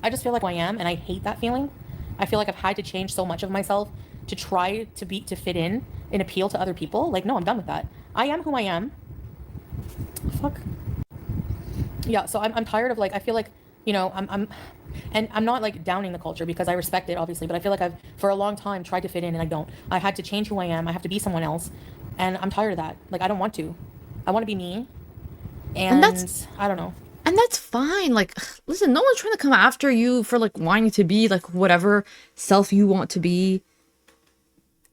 I just feel like who I am, and I hate that feeling. I feel like I've had to change so much of myself to try to fit in and appeal to other people. Like, no, I'm done with that. I am who I am. Fuck. Yeah, so I'm tired of like, I feel like, you know, and I'm not like downing the culture because I respect it, obviously, but I feel like I've for a long time tried to fit in and I don't. I had to change who I am. I have to be someone else, and I'm tired of that. Like, I don't want to. I want to be me, and that's I don't know. And that's fine. Like, listen, no one's trying to come after you for like wanting to be like whatever self you want to be.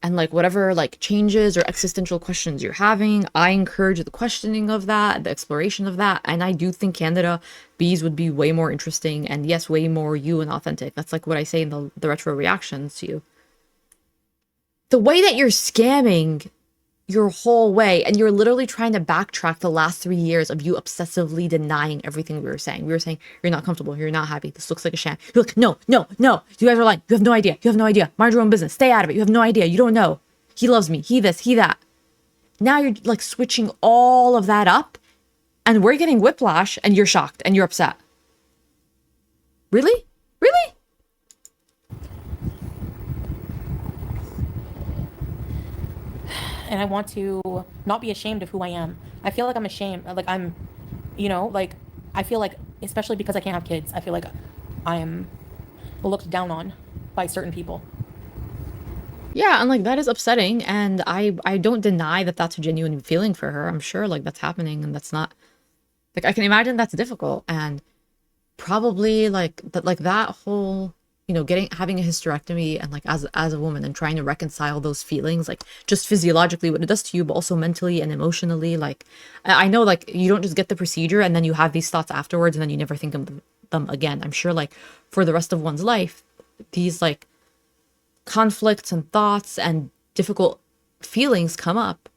And like whatever like changes or existential questions you're having, I encourage the questioning of that, the exploration of that. And I do think Canada bees would be way more interesting and yes, way more you and authentic. That's like what I say in the retro reactions to you. The way that you're scamming your whole way, and you're literally trying to backtrack the last 3 years of you obsessively denying everything we were saying. We were saying, you're not comfortable, you're not happy, this looks like a sham. You're like, no, you guys are lying, you have no idea, mind your own business, stay out of it, you have no idea, you don't know. He loves me, he this, he that. Now you're like switching all of that up, and we're getting whiplash, and you're shocked, and you're upset. Really? Really? And I want to not be ashamed of who I am. I feel like I'm ashamed. Like I'm, you know, like I feel like, especially because I can't have kids, I feel like I am looked down on by certain people. Yeah, and like that is upsetting, and I don't deny that that's a genuine feeling for her. I'm sure like that's happening, and that's not like I can imagine that's difficult, and probably like that whole, you know, having a hysterectomy and like as a woman and trying to reconcile those feelings, like just physiologically what it does to you, but also mentally and emotionally. Like I know like you don't just get the procedure and then you have these thoughts afterwards and then you never think of them again. I'm sure like for the rest of one's life, these like conflicts and thoughts and difficult feelings come up,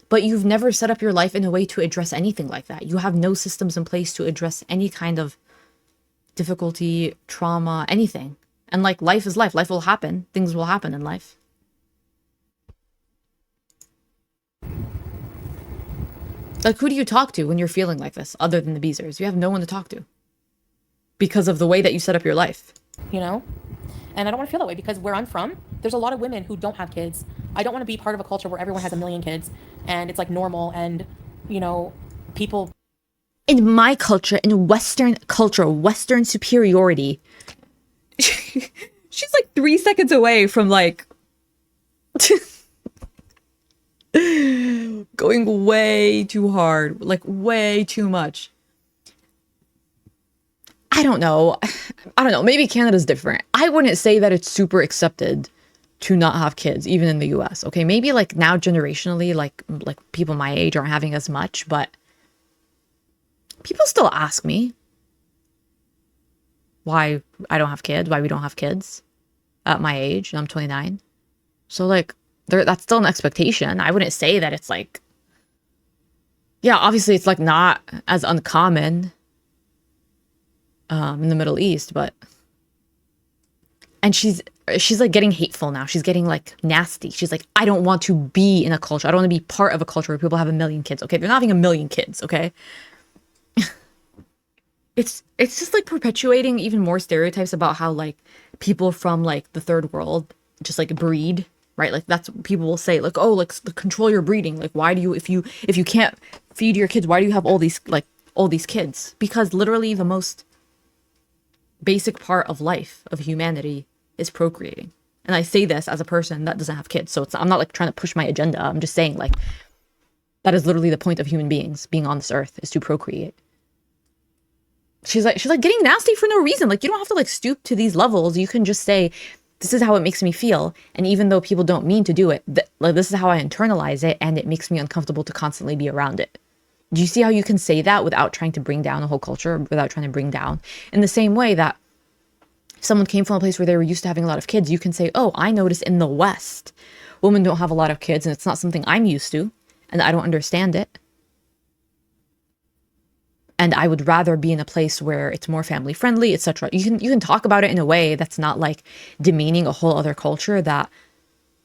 but you've never set up your life in a way to address anything like that. You have no systems in place to address any kind of difficulty, trauma, anything. And like life is life. Life will happen. Things will happen in life. Like who do you talk to when you're feeling like this other than the Beezers? You have no one to talk to because of the way that you set up your life. You know? And I don't want to feel that way because where I'm from, there's a lot of women who don't have kids. I don't want to be part of a culture where everyone has a million kids and it's like normal and, you know, people. In my culture, in Western culture, Western superiority, she's like 3 seconds away from like going way too hard, like way too much. I don't know. I don't know. Maybe Canada's different. I wouldn't say that it's super accepted to not have kids, even in the US. Okay, maybe like now generationally, like people my age aren't having as much, but people still ask me why I don't have kids, why we don't have kids at my age, and I'm 29. So like that's still an expectation. I wouldn't say that it's like, yeah, obviously it's like not as uncommon in the Middle East, but and she's like getting hateful now. She's getting like nasty. She's like, I don't want to be in a culture. I don't want to be part of a culture where people have 1 million kids. Okay, they're not having 1 million kids. Okay, it's just like perpetuating even more stereotypes about how like people from like the third world just like breed, right? Like that's what people will say, like, oh, like control your breeding. Like, why do you, if you can't feed your kids, why do you have all these kids? Because literally the most basic part of life, of humanity, is procreating. And I say this as a person that doesn't have kids, so I'm not like trying to push my agenda. I'm just saying like that is literally the point of human beings being on this earth, is to procreate. She's like getting nasty for no reason. Like, you don't have to like stoop to these levels. You can just say, this is how it makes me feel, and even though people don't mean to do it, like this is how I internalize it, and it makes me uncomfortable to constantly be around it. Do you see how you can say that without trying to bring down a whole culture, without trying to bring down? In the same way that if someone came from a place where they were used to having a lot of kids, you can say, oh, I notice in the West, women don't have a lot of kids, and it's not something I'm used to, and I don't understand it. And I would rather be in a place where it's more family friendly, etc. You can talk about it in a way that's not like demeaning a whole other culture that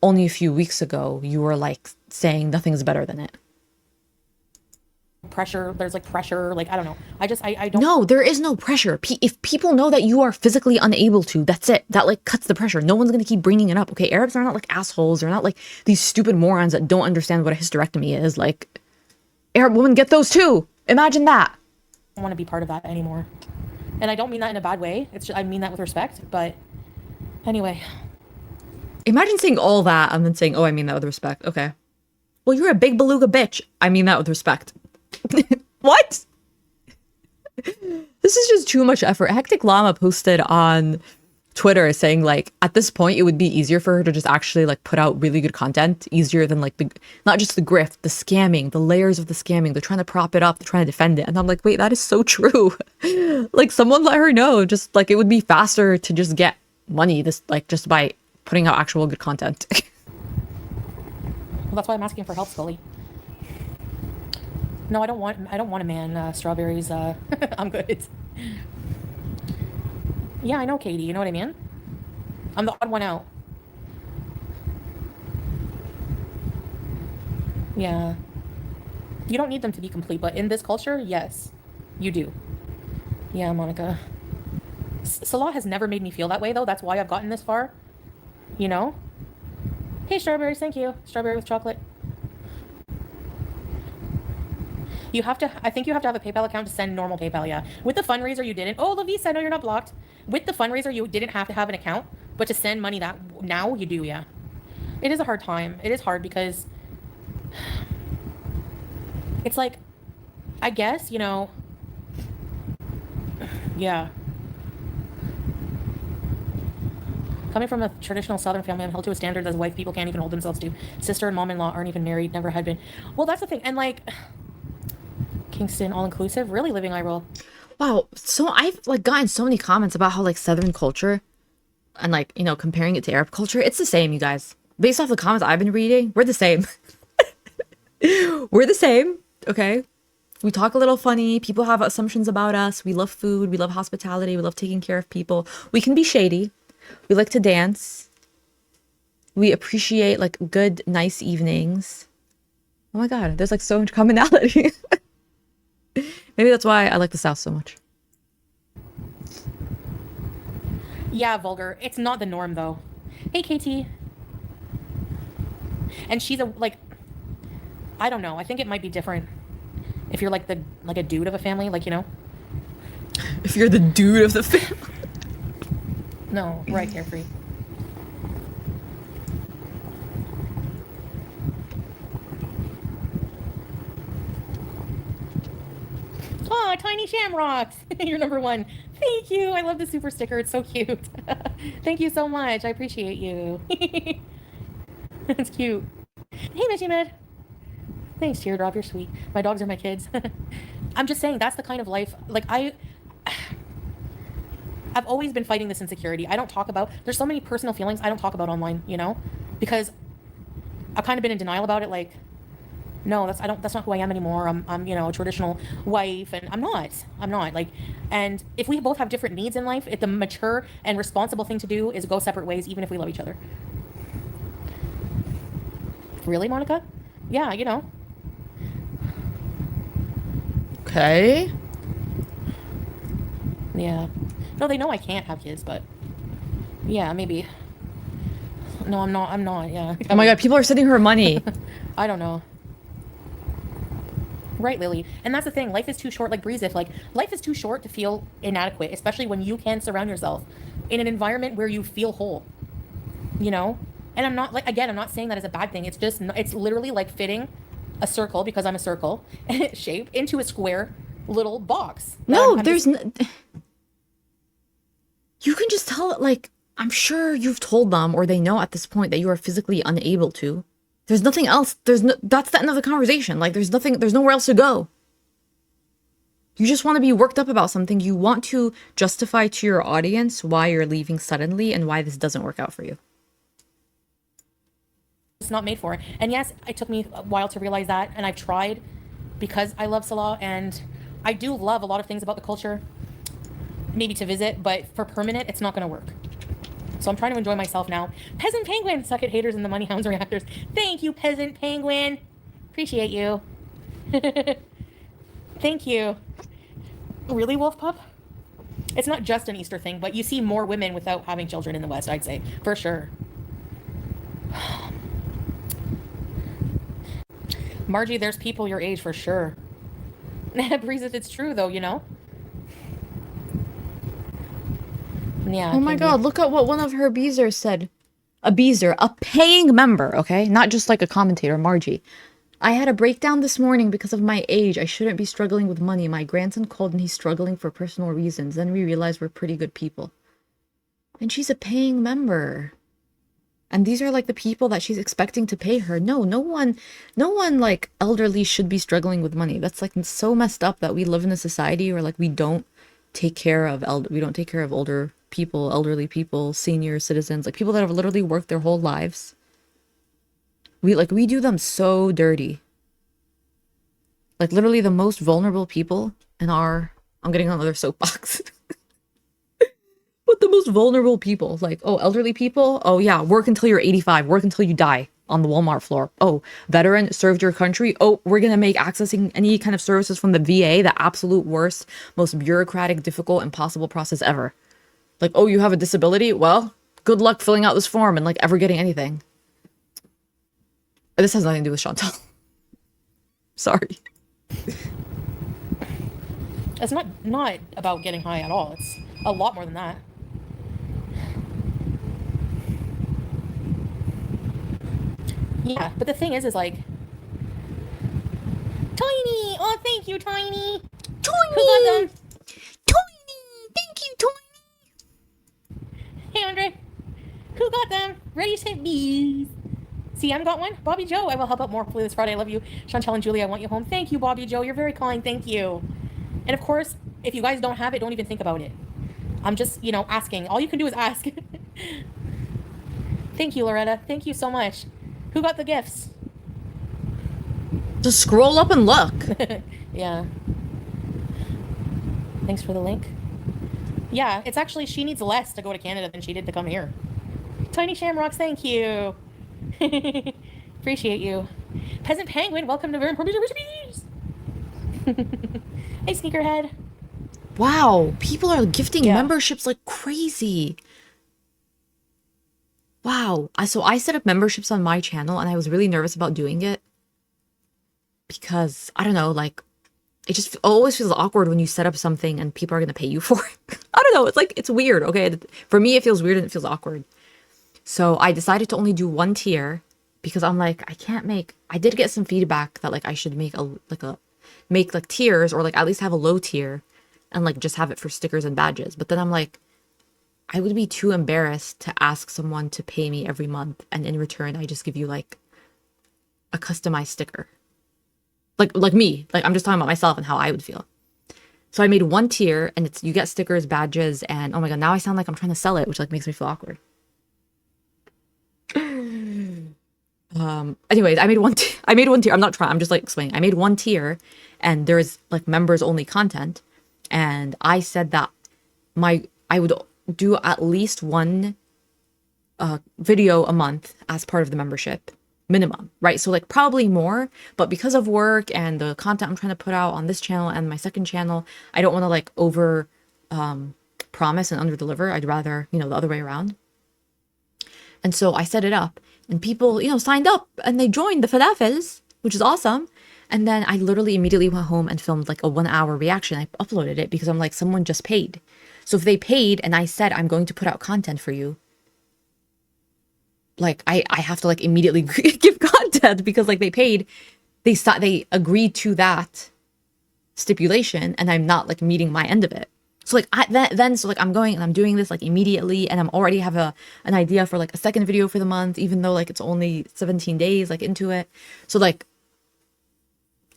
only a few weeks ago you were like saying nothing's better than it. Pressure, there's like pressure, like I don't know. I don't. No, there is no pressure. If people know that you are physically unable to, that's it. That like cuts the pressure. No one's gonna keep bringing it up. Okay, Arabs are not like assholes. They're not like these stupid morons that don't understand what a hysterectomy is. Like, Arab women get those too. Imagine that. I don't want to be part of that anymore, and I don't mean that in a bad way. It's just, I mean that with respect. But anyway, imagine saying all that and then saying, oh, I mean that with respect. Okay, well, you're a big beluga bitch. I mean that with respect. What? This is just too much effort. Hectic Llama posted on Twitter saying like, at this point it would be easier for her to just actually like put out really good content, easier than like not just the grift, the scamming, the layers of the scamming. They're trying to prop it up, they're trying to defend it, and I'm like, wait, that is so true. Like, someone let her know, just like it would be faster to just get money this like just by putting out actual good content. well, that's why I'm asking for help, Scully. No, I don't want a man. Strawberries. I'm good. Yeah, I know, Katie. You know what I mean? I'm the odd one out. Yeah. You don't need them to be complete, but in this culture, yes, you do. Yeah, Monica. Salah has never made me feel that way, though. That's why I've gotten this far. You know? Hey, strawberries. Thank you. Strawberry with chocolate. You have to, I think you have to have a PayPal account to send normal PayPal, yeah. With the fundraiser, you didn't. Oh, Lavisa, no, you're not blocked. With the fundraiser, you didn't have to have an account, but to send money that now you do, yeah. It is a hard time. It is hard because it's like, I guess, you know, yeah. Coming from a traditional Southern family, I'm held to a standard that white people can't even hold themselves to. Sister and mom-in-law aren't even married, never had been. Well, that's the thing. And like, Kingston, all-inclusive, really living eye roll. Wow, so I've like gotten so many comments about how like Southern culture and like, you know, comparing it to Arab culture, it's the same, you guys. Based off the comments I've been reading, we're the same. We're the same, okay? We talk a little funny, people have assumptions about us, we love food, we love hospitality, we love taking care of people. We can be shady, we like to dance, we appreciate like good, nice evenings. Oh my god, there's like so much commonality. Maybe that's why I like the South so much. Yeah, vulgar. It's not the norm, though. Hey, KT. And she's a, like, I don't know. I think it might be different if you're like a dude of a family, like, you know? If you're the dude of the family. No, right, carefree. Oh, Tiny Shamrocks. You're number one. Thank you. I love the super sticker. It's so cute. Thank you so much. I appreciate you. It's cute. Hey, Mishy Med. Thanks, Teardrop. You're sweet. My dogs are my kids. I'm just saying that's the kind of life. Like I've always been fighting this insecurity. I don't talk about. There's so many personal feelings I don't talk about online. You know, because I've kind of been in denial about it. Like, no, that's not who I am anymore. I'm you know, a traditional wife, and I'm not like, and if we both have different needs in life, the mature and responsible thing to do is go separate ways, even if we love each other. Really, Monica? Yeah, you know. Okay. Yeah. No, they know I can't have kids, but yeah, maybe. No, I'm not, yeah. Oh my god, people are sending her money. I don't know. Right, Lily. And that's the thing. Life is too short, like Breeze, if like life is too short to feel inadequate, especially when you can surround yourself in an environment where you feel whole. You know? And I'm not like, again, I'm not saying that as a bad thing. It's just, it's literally like fitting a circle, because I'm a circle shape, into a square little box. No, there's no. You can just tell it, like, I'm sure you've told them, or they know at this point, that you are physically unable to. There's nothing else. That's the end of the conversation. Like, there's nowhere else to go. You just want to be worked up about something. You want to justify to your audience why you're leaving suddenly and why this doesn't work out for you. It's not made for it. And yes, it took me a while to realize that, and I've tried because I love Salah, and I do love a lot of things about the culture, maybe to visit, but for permanent, it's not going to work. So I'm trying to enjoy myself now. Peasant Penguin, suck it haters and the money hounds reactors. Thank you, Peasant Penguin. Appreciate you. Thank you. Really, Wolf Pup? It's not just an Easter thing, but you see more women without having children in the West, I'd say, for sure. Margie, there's people your age for sure. Breeze, it's true though, you know? Yeah. Oh my god, look at what one of her beezers said. A beezer, a paying member, okay? Not just like a commentator, Margie. I had a breakdown this morning because of my age. I shouldn't be struggling with money. My grandson called and he's struggling for personal reasons. Then we realized we're pretty good people. And she's a paying member. And these are like the people that she's expecting to pay her. No one like elderly should be struggling with money. That's like so messed up that we live in a society where like we don't take care of older people, elderly people, senior citizens, like people that have literally worked their whole lives. We do them so dirty. Like literally the most vulnerable people in our, I'm getting on another soapbox. But the most vulnerable people, like, oh, elderly people, oh yeah, work until you're 85, work until you die on the Walmart floor. Oh, veteran, served your country. Oh, we're gonna make accessing any kind of services from the VA the absolute worst, most bureaucratic, difficult, impossible process ever. Like, oh, you have a disability? Well, good luck filling out this form and like ever getting anything. This has nothing to do with Chantal. Sorry. It's not about getting high at all. It's a lot more than that. Yeah, but the thing is like, Tiny! Oh, thank you, Tiny! Tiny! Who got them? Tiny! Thank you, Tiny! Hey, Andre. Who got them? Ready, set, bees. CM got one? Bobby Joe, I will help out more hopefully this Friday. I love you. Chantal and Julie, I want you home. Thank you, Bobby Joe. You're very kind. Thank you. And of course, if you guys don't have it, don't even think about it. I'm just, you know, asking. All you can do is ask. Thank you, Loretta. Thank you so much. Who got the gifts? Just scroll up and look. Yeah. Thanks for the link. Yeah, it's actually, she needs less to go to Canada than she did to come here. Tiny Shamrocks, thank you. Appreciate you. Peasant Penguin, welcome to Very Bees. Hey, Sneakerhead. Wow, people are gifting memberships like crazy. Wow. So I set up memberships on my channel and I was really nervous about doing it because I don't know, like it just always feels awkward when you set up something and people are going to pay you for it. I don't know. It's like, it's weird. Okay. For me, it feels weird and it feels awkward. So I decided to only do one tier because I'm like, I did get some feedback that like I should make a make like tiers, or like at least have a low tier and like just have it for stickers and badges. But then I'm like, I would be too embarrassed to ask someone to pay me every month, and in return I just give you like a customized sticker. Like me, like I'm just talking about myself and how I would feel. So I made one tier, and it's, you get stickers, badges, and oh my god, now I sound like I'm trying to sell it, which like makes me feel awkward. Anyways, I made one tier. I'm not trying, I'm just like explaining. I made one tier, and there's like members only content, and I said that I would do at least one video a month as part of the membership minimum, right? So like probably more, but because of work and the content I'm trying to put out on this channel and my second channel, I don't want to like over promise and under deliver. I'd rather, you know, the other way around. And so I set it up, and people, you know, signed up and they joined the Falafels, which is awesome. And then I literally immediately went home and filmed like a 1 hour reaction. I uploaded it because I'm like, someone just paid. So if they paid and I said, I'm going to put out content for you, like I have to like immediately give content because like they paid, they agreed to that stipulation, and I'm not like meeting my end of it. So like so like I'm going and I'm doing this like immediately, and I'm already have an idea for like a second video for the month, even though like it's only 17 days like into it. So like,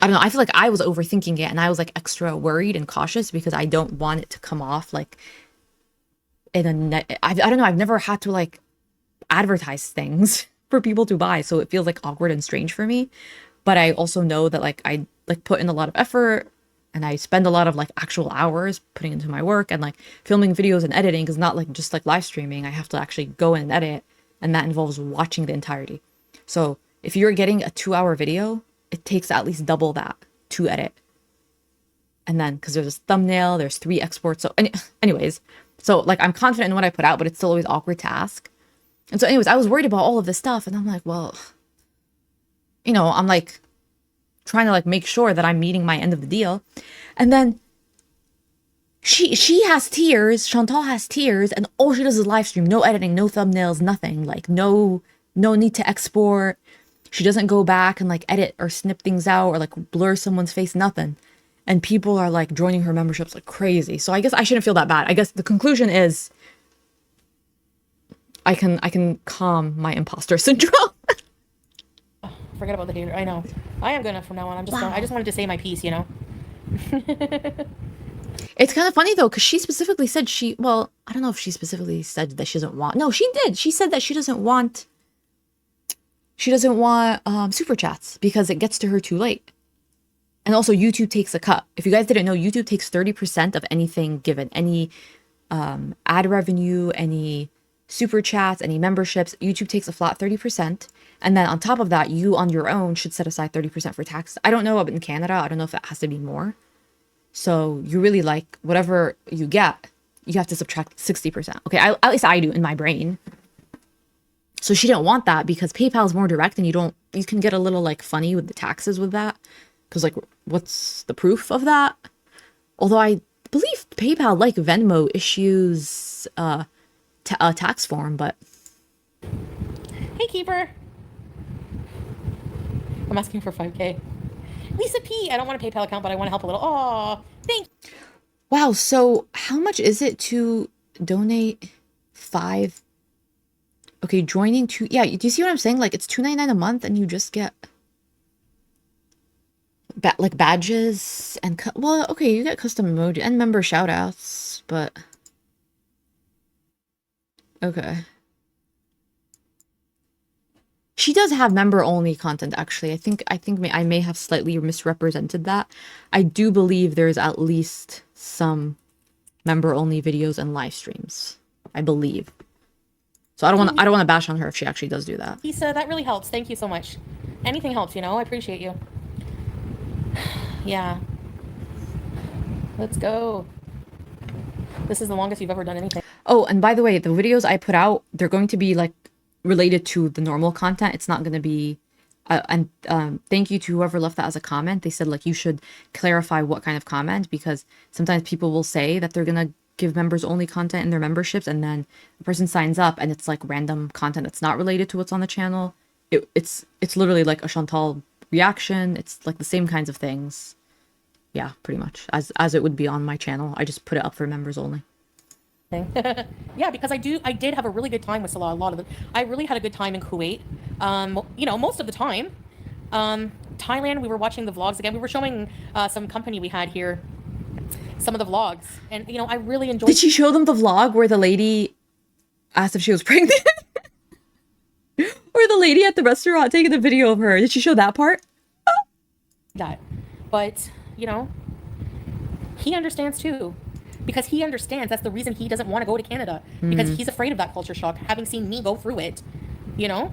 I don't know, I feel like I was overthinking it, and I was like extra worried and cautious because I don't want it to come off like in a I don't know, I've never had to like advertise things for people to buy, so it feels like awkward and strange for me. But I also know that like I like put in a lot of effort, and I spend a lot of like actual hours putting into my work, and like filming videos and editing is not like just like live streaming. I have to actually go in and edit, and that involves watching the entirety. So if you're getting a 2-hour video, it takes at least double that to edit. And then because there's a thumbnail, there's 3 exports. So anyways, so like I'm confident in what I put out, but it's still always awkward to ask. And so anyways, I was worried about all of this stuff, and I'm like, well, you know, I'm like trying to like make sure that I'm meeting my end of the deal. And then she has tiers, Chantal has tiers, and all she does is live stream, no editing, no thumbnails, nothing, like no need to export. She doesn't go back and like edit or snip things out or like blur someone's face, nothing. And people are like joining her memberships like crazy. So I guess I shouldn't feel that bad. I guess the conclusion is I can calm my imposter syndrome. Forget about the data. I know. I am good enough from now on. I just wanted to say my piece, you know? It's kind of funny though, because she specifically said well, I don't know if she specifically said that she doesn't want, no, she did. She said that she doesn't want super chats because it gets to her too late. And also YouTube takes a cut. If you guys didn't know, YouTube takes 30% of anything given, any ad revenue, any super chats, any memberships. YouTube takes a flat 30%. And then on top of that, you on your own should set aside 30% for tax. I don't know about in Canada. I don't know if it has to be more. So you really like whatever you get, you have to subtract 60%. Okay, at least I do in my brain. So she didn't want that because PayPal is more direct, and you can get a little like funny with the taxes with that. Because like, what's the proof of that? Although I believe PayPal, like Venmo, issues a tax form, but... Hey, Keeper. I'm asking for 5K. Lisa P. I don't want a PayPal account, but I want to help a little. Aw, thank you. Wow, so how much is it to donate 5? Okay, joining 2... Yeah, do you see what I'm saying? Like, it's $2.99 a month, and you just get... like badges and... Well, okay, you get custom emoji and member shoutouts, but... Okay. She does have member-only content, actually. I think I may have slightly misrepresented that. I do believe there's at least some member-only videos and live streams. I believe. So I don't want to bash on her if she actually does do that. Lisa, that really helps. Thank you so much. Anything helps, you know? I appreciate you. Yeah. Let's go. This is the longest you've ever done anything. Oh, and by the way, the videos I put out, they're going to be like related to the normal content. It's not going to be and thank you to whoever left that as a comment. They said like you should clarify what kind of comment, because sometimes people will say that they're going to give members only content in their memberships, and then the person signs up and it's like random content that's not related to what's on the channel. It's literally like a Chantal reaction. It's like the same kinds of things. yeah, pretty much as it would be on my channel. I just put it up for members only. Yeah, because I did have a really good time with Salah. I really had a good time in Kuwait. You know, most of the time. Thailand, we were watching the vlogs again. We were showing some company we had here some of the vlogs, and you know, I really enjoyed. Did she show them the vlog where the lady asked if she was pregnant? Or the lady at the restaurant taking the video of her? Did she show that part? that? But you know, he understands too, because he understands that's the reason he doesn't want to go to Canada, because he's afraid of that culture shock, having seen me go through it. You know?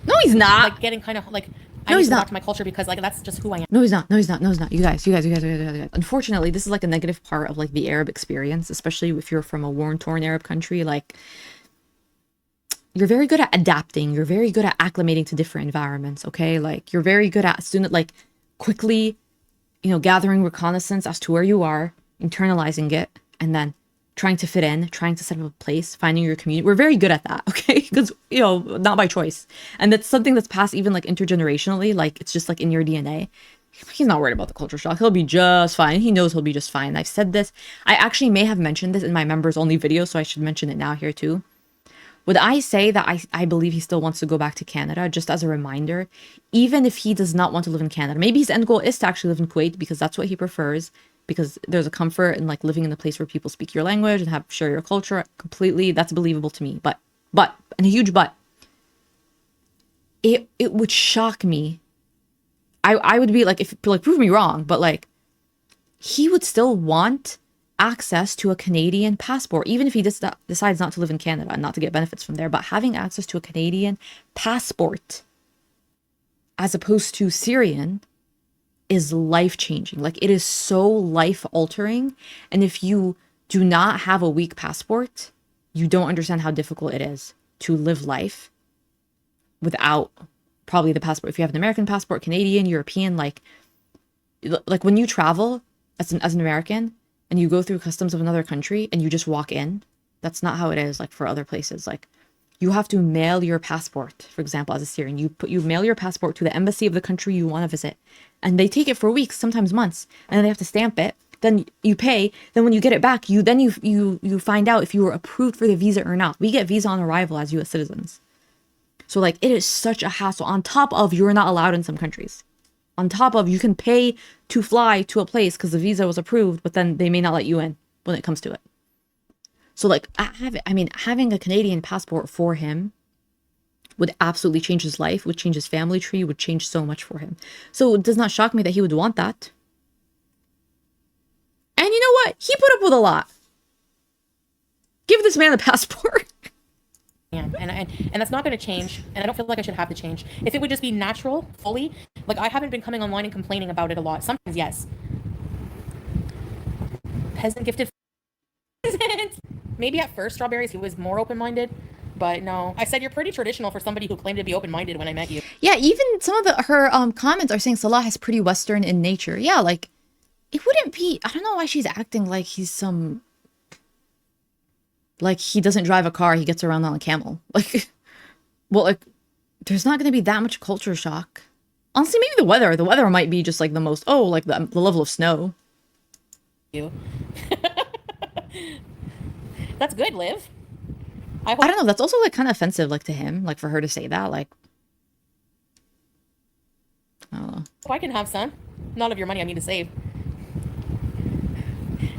No, he's not. Like getting kind of like. No, I need he's to go not. back to my culture because like that's just who I am. No, he's not. No, he's not. No, he's not. You guys. Unfortunately, this is like a negative part of like the Arab experience, especially if you're from a war-torn Arab country. Like, you're very good at adapting. You're very good at acclimating to different environments. Okay, like you're very good at quickly, you know, gathering reconnaissance as to where you are, internalizing it, and then trying to fit in, trying to set up a place, finding your community. We're very good at that, okay? Because, you know, not by choice. And that's something that's passed even like intergenerationally. Like, it's just like in your DNA. He's not worried about the culture shock. He'll be just fine. He knows he'll be just fine. I've said this. I actually may have mentioned this in my members only video, so I should mention it now here too. Would I say that I believe he still wants to go back to Canada, just as a reminder, even if he does not want to live in Canada? Maybe his end goal is to actually live in Kuwait because that's what he prefers, because there's a comfort in like living in a place where people speak your language and share your culture completely. That's believable to me. But, and a huge but, it would shock me. I would be like, if like, prove me wrong, but like, he would still want access to a Canadian passport, even if he decides not to live in Canada and not to get benefits from there, but having access to a Canadian passport as opposed to Syrian is life-changing. Like, it is so life-altering. And if you do not have a weak passport, you don't understand how difficult it is to live life without probably the passport. If you have an American passport, Canadian, European, like when you travel as an American and you go through customs of another country and you just walk in, that's not how it is like for other places. Like, you have to mail your passport, for example, as a Syrian. You mail your passport to the embassy of the country you want to visit, and they take it for weeks, sometimes months, and then they have to stamp it. Then you pay. Then when you get it back, you find out if you were approved for the visa or not. We get visa on arrival as U.S. citizens, so like it is such a hassle. On top of you're not allowed in some countries. On top of you can pay to fly to a place because the visa was approved, but then they may not let you in when it comes to it. So like, having a Canadian passport for him would absolutely change his life, would change his family tree, would change so much for him. So it does not shock me that he would want that. And you know what? He put up with a lot. Give this man a passport. And that's not going to change, and I don't feel like I should have to change. If it would just be natural, fully, like I haven't been coming online and complaining about it a lot. Sometimes, yes. Peasant gifted peasant. Maybe at first, Strawberries, he was more open-minded, but no. I said, you're pretty traditional for somebody who claimed to be open-minded when I met you. Yeah, even some of her comments are saying Salah is pretty Western in nature. Yeah, like, it wouldn't be, I don't know why she's acting like he's some, like he doesn't drive a car, he gets around on a camel. Like, well, like, there's not going to be that much culture shock. Honestly, maybe the weather might be just like the most, like the level of snow. You. That's good, Liv. I don't know. That's also like kind of offensive, like to him, like for her to say that. Like, I don't know. I can have some. Not of your money I need to save.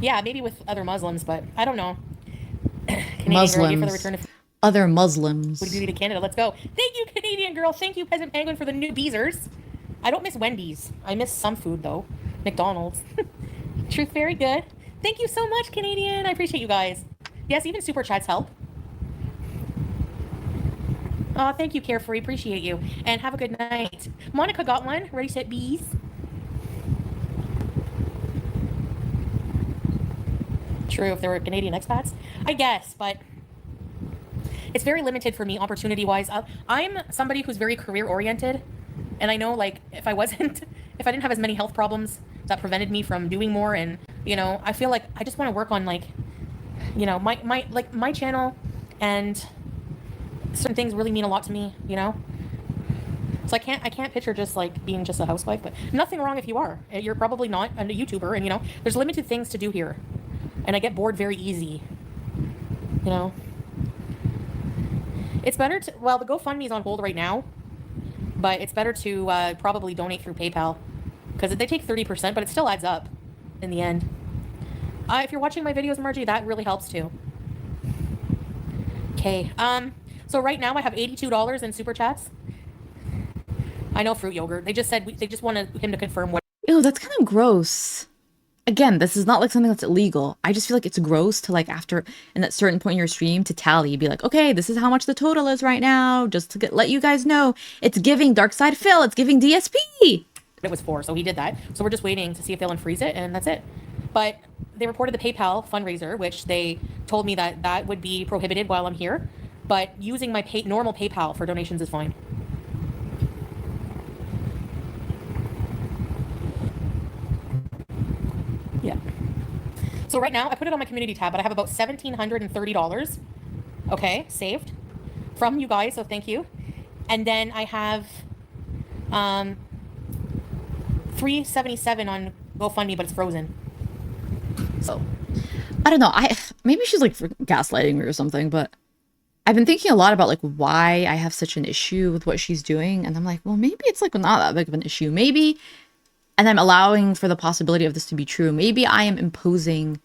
Yeah, maybe with other Muslims, but I don't know. Muslims. Girl, for the return of other Muslims. Foodie Beauty to Canada. Let's go. Thank you, Canadian girl. Thank you, Peasant Penguin, for the new Beezers. I don't miss Wendy's. I miss some food though. McDonald's. Truth, very good. Thank you so much, Canadian. I appreciate you guys. Yes, even super chats help. Oh, thank you, Carefree. Appreciate you. And have a good night. Monica got one. Ready, set, bees. True, if there were Canadian expats. I guess, but it's very limited for me opportunity-wise. I'm somebody who's very career-oriented. And I know, like, if I didn't have as many health problems that prevented me from doing more, and, you know, I feel like I just want to work on, like, you know, my channel, and certain things really mean a lot to me, you know? So I can't picture just like being just a housewife, but nothing wrong if you are. You're probably not a YouTuber, and you know, there's limited things to do here. And I get bored very easy. You know? It's better to, well, the GoFundMe is on hold right now, but it's better to probably donate through PayPal, because they take 30%, but it still adds up in the end. If you're watching my videos, Margie, that really helps too. Okay, so right now I have $82 in super chats. I know fruit yogurt. They just said they just wanted him to confirm what. Ew, that's kind of gross. Again, this is not like something that's illegal. I just feel like it's gross to like after in that certain point in your stream to tally, be like, okay, this is how much the total is right now, just to let you guys know it's giving Dark Side Phil, it's giving DSP. It was for, so he did that. So we're just waiting to see if they'll unfreeze it, and that's it. But they reported the PayPal fundraiser, which they told me that that would be prohibited while I'm here. But using my normal PayPal for donations is fine. Yeah. So right now, I put it on my community tab, but I have about $1,730, okay, saved from you guys, so thank you. And then I have $377 on GoFundMe, but it's frozen. So I don't know. Maybe she's like gaslighting me or something, but I've been thinking a lot about like why I have such an issue with what she's doing, and I'm like, well, maybe it's like not that big of an issue. Maybe, and I'm allowing for the possibility of this to be true. Maybe I am imposing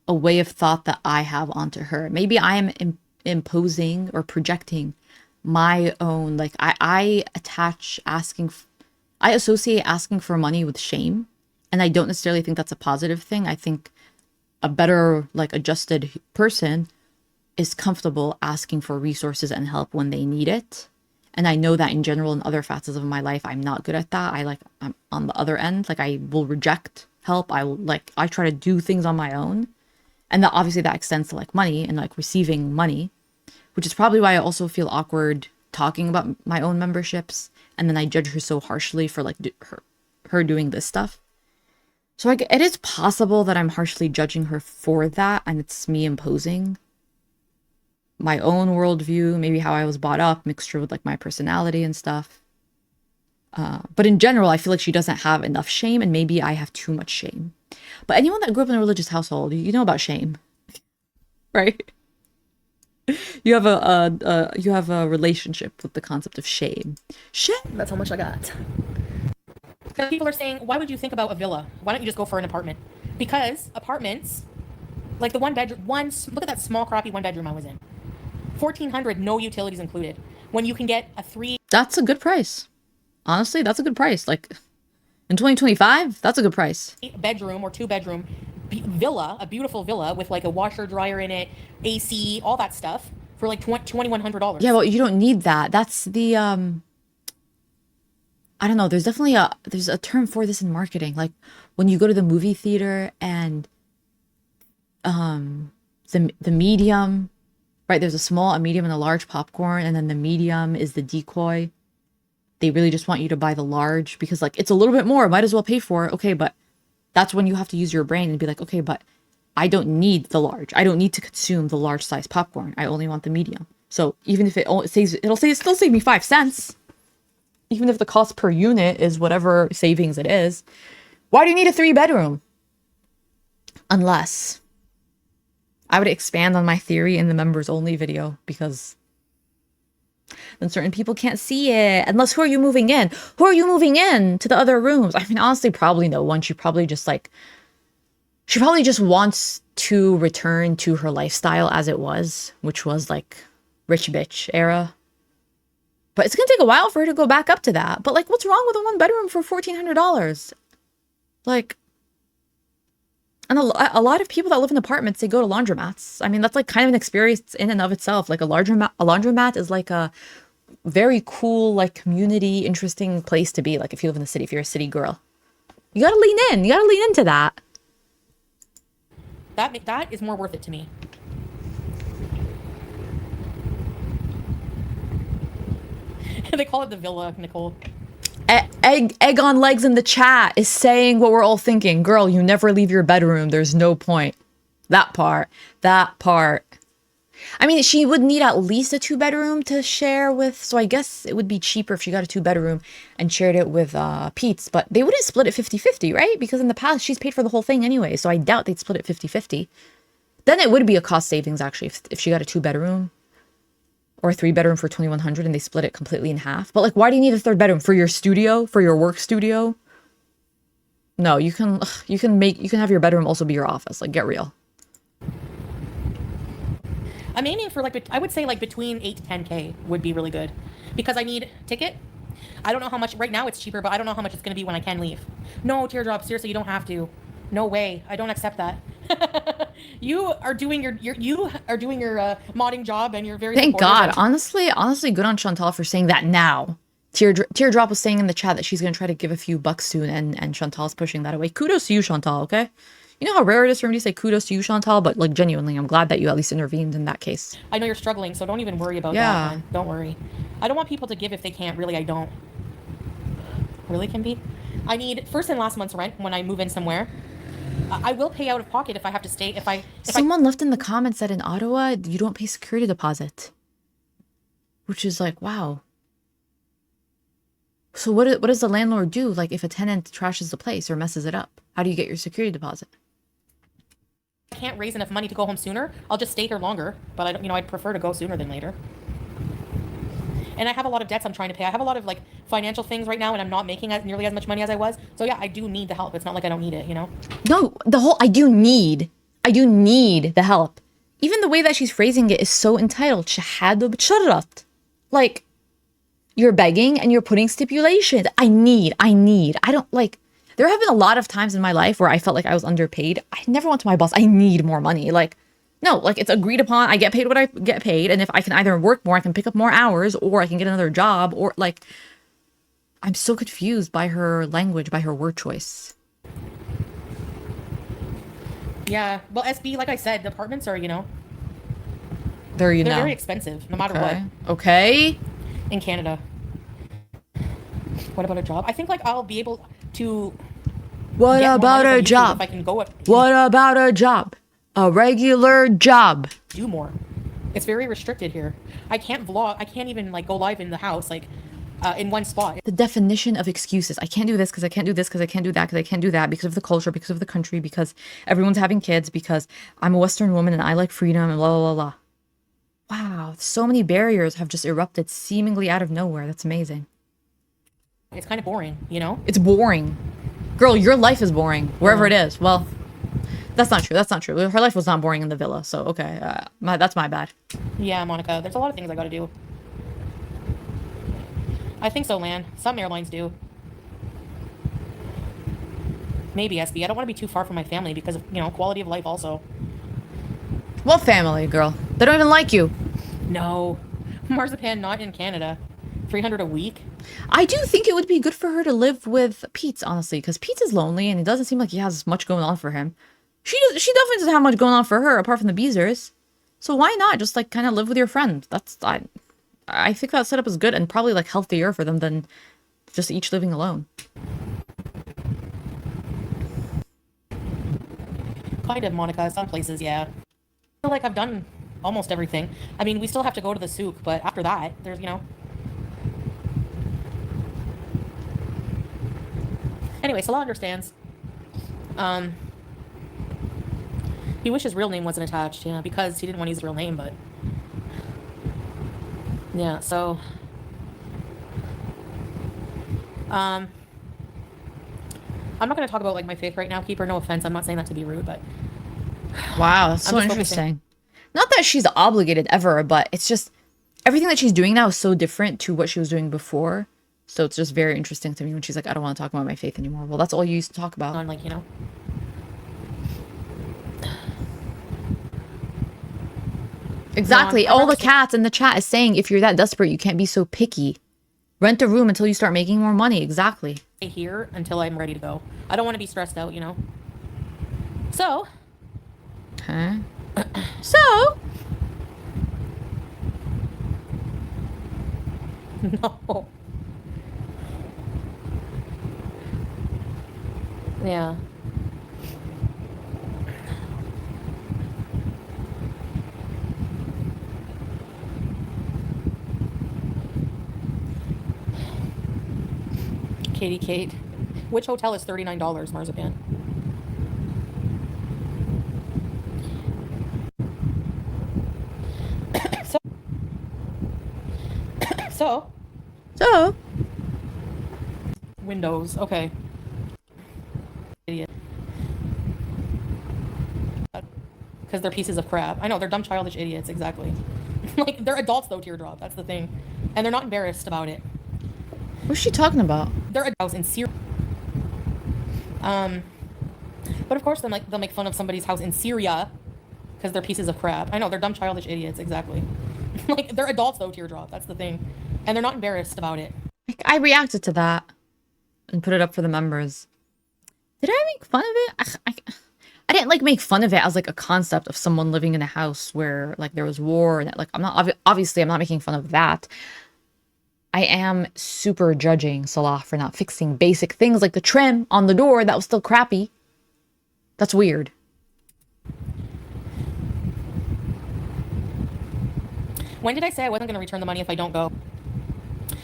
a way of thought that I have onto her. Maybe I am imposing or projecting my own, like I associate asking for money with shame. And I don't necessarily think that's a positive thing. I think a better, like, adjusted person is comfortable asking for resources and help when they need it. And I know that in general, in other facets of my life, I'm not good at that. I'm on the other end. Like, I will reject help. I try to do things on my own. And that obviously that extends to like money and like receiving money, which is probably why I also feel awkward talking about my own memberships. And then I judge her so harshly for like her doing this stuff. So it is possible that I'm harshly judging her for that, and it's me imposing my own worldview, maybe how I was brought up, mixture with like my personality and stuff. But in general, I feel like she doesn't have enough shame, and maybe I have too much shame. But anyone that grew up in a religious household, you know about shame, right? You have a relationship with the concept of shame. Shame. That's how much I got. People are saying, why would you think about a villa? Why don't you just go for an apartment? Because apartments, like the one bedroom, look at that small crappy one bedroom I was in. $1,400, no utilities included. When you can get a That's a good price. Honestly, that's a good price. Like in 2025, that's a good price. Bedroom or 2-bedroom villa, a beautiful villa with like a washer, dryer in it, AC, all that stuff for like $2,100. Yeah, well, you don't need that. That's the I don't know. There's definitely there's a term for this in marketing. Like when you go to the movie theater and the medium, right? There's a small, a medium, and a large popcorn, and then the medium is the decoy. They really just want you to buy the large because like it's a little bit more. Might as well pay for it. Okay, but that's when you have to use your brain and be like, okay, but I don't need the large. I don't need to consume the large size popcorn. I only want the medium. So even if it'll still save me 5 cents. Even if the cost per unit is whatever savings it is, why do you need a 3-bedroom? Unless I would expand on my theory in the members only video, because then certain people can't see it. Unless, who are you moving in? Who are you moving in to the other rooms? I mean, honestly, probably no one. She probably just wants to return to her lifestyle as it was, which was like rich bitch era. But it's going to take a while for her to go back up to that. But like, what's wrong with a 1-bedroom for $1,400? Like, and a lot of people that live in apartments, they go to laundromats. I mean, that's like kind of an experience in and of itself. Like a laundromat is like a very cool, like community, interesting place to be. Like if you live in the city, if you're a city girl, you got to lean in. You got to lean into that. That is more worth it to me. They call it the villa, Nicole. Egg on legs in the chat is saying what we're all thinking. Girl, you never leave your bedroom. There's no point. That part. I mean, she would need at least a 2-bedroom to share with, so I guess it would be cheaper if she got a 2-bedroom and shared it with Pete's, but they wouldn't split it 50-50, right? Because in the past, she's paid for the whole thing anyway, so I doubt they'd split it 50-50. Then it would be a cost savings, actually, if she got a 2-bedroom or a 3-bedroom for $2,100 and they split it completely in half. But, like, why do you need a 3rd bedroom? For your studio? For your work studio? No, you can have your bedroom also be your office. Like, get real. I'm aiming for like, I would say like between 8 to 10K would be really good, because I need ticket. I don't know how much right now. It's cheaper, but I don't know how much it's going to be when I can leave. No, Teardrop, seriously, you don't have to. No way. I don't accept that. You are doing your modding job, and you're very Thank God. supportive. Honestly, good on Chantal for saying that now. Teardrop was saying in the chat that she's going to try to give a few bucks soon, and Chantal's pushing that away. Kudos to you, Chantal, okay? You know how rare it is for me to say kudos to you, Chantal, but like genuinely, I'm glad that you at least intervened in that case. I know you're struggling, so don't even worry about that, man. Don't worry. I don't want people to give if they can't. Really, I don't. Really, Kimby? I need first and last month's rent when I move in somewhere. I will pay out of pocket if I have to stay. Someone left in the comments that in Ottawa, you don't pay security deposit. Which is like, wow. So what does the landlord do? Like if a tenant trashes the place or messes it up? How do you get your security deposit? I can't raise enough money to go home sooner, I'll just stay here longer. But I don't, I'd prefer to go sooner than later. And I have a lot of debts I'm trying to pay. I have a lot of like financial things right now, and I'm not making nearly as much money as I was. So yeah, I do need the help. It's not like I don't need it, No, I do need the help. Even the way that she's phrasing it is so entitled. Like, you're begging and you're putting stipulations. I don't like. There have been a lot of times in my life where I felt like I was underpaid. I never went to my boss, I need more money. Like, no, like it's agreed upon. I get paid what I get paid. And if I can either work more, I can pick up more hours, or I can get another job, or like, I'm so confused by her language, by her word choice. Yeah. Well, SB, like I said, the apartments are, They're very expensive, no matter what. Okay. In Canada. What about a job? I think like I'll be able to. What about a job? If I can go up. What about a job? A regular job. Do more. It's very restricted here. I can't vlog. I can't even like go live in the house like in one spot. The definition of excuses. I can't do this because I can't do this because I can't do that because I can't do that because of the culture, because of the country, because everyone's having kids, because I'm a Western woman and I like freedom and blah, blah, blah, blah. Wow. So many barriers have just erupted seemingly out of nowhere. That's amazing. It's kind of boring, It's boring. Girl, your life is boring wherever it is. Well, that's not true. That's not true. Her life was not boring in the villa. So, okay. That's my bad. Yeah, Monica. There's a lot of things I got to do. I think so, Lan. Some airlines do. Maybe, SB. I don't want to be too far from my family because of, quality of life also. What family, girl? They don't even like you. No. Marzipan, not in Canada. $300 a week? I do think it would be good for her to live with Pete, honestly, because Pete is lonely and it doesn't seem like he has much going on for him. She definitely doesn't have much going on for her apart from the Beezers. So why not just like kind of live with your friend? I think that setup is good and probably like healthier for them than just each living alone. Kind of, Monica. Some places, yeah. I feel like I've done almost everything. I mean, we still have to go to the souk, but after that, there's, Anyway, Salah understands. He wished his real name wasn't attached, because he didn't want to use his real name, but... Yeah, so... I'm not going to talk about, like, my faith right now, Keeper. No offense, I'm not saying that to be rude, but... Wow, that's so interesting. Not that she's obligated ever, but it's just... Everything that she's doing now is so different to what she was doing before. So it's just very interesting to me when she's like, I don't want to talk about my faith anymore. Well, that's all you used to talk about. On, like, Exactly. All the cats in the chat is saying if you're that desperate, you can't be so picky. Rent a room until you start making more money. Exactly. Here until I'm ready to go. I don't want to be stressed out, So. Okay. So. No. Yeah. Katie Kate. Which hotel is $39, Marzipan? So, So, Windows. Okay. Idiot. Because they're pieces of crap. I know, they're dumb, childish idiots, exactly. Like, they're adults, though, Teardrop. That's the thing. And they're not embarrassed about it. what's she talking about? They're adults in Syria. But of course, they'll make fun of somebody's house in Syria because they're pieces of crap. I know, they're dumb, childish idiots, exactly. Like, they're adults, though, Teardrop. That's the thing. And they're not embarrassed about it. Like, I reacted to that and put it up for the members. Did I make fun of it? I didn't like make fun of it as like a concept of someone living in a house where like there was war and like I'm not obviously I'm not making fun of that. I am super judging Salah for not fixing basic things like the trim on the door that was still crappy. That's weird. When did I say I wasn't going to return the money if I don't go?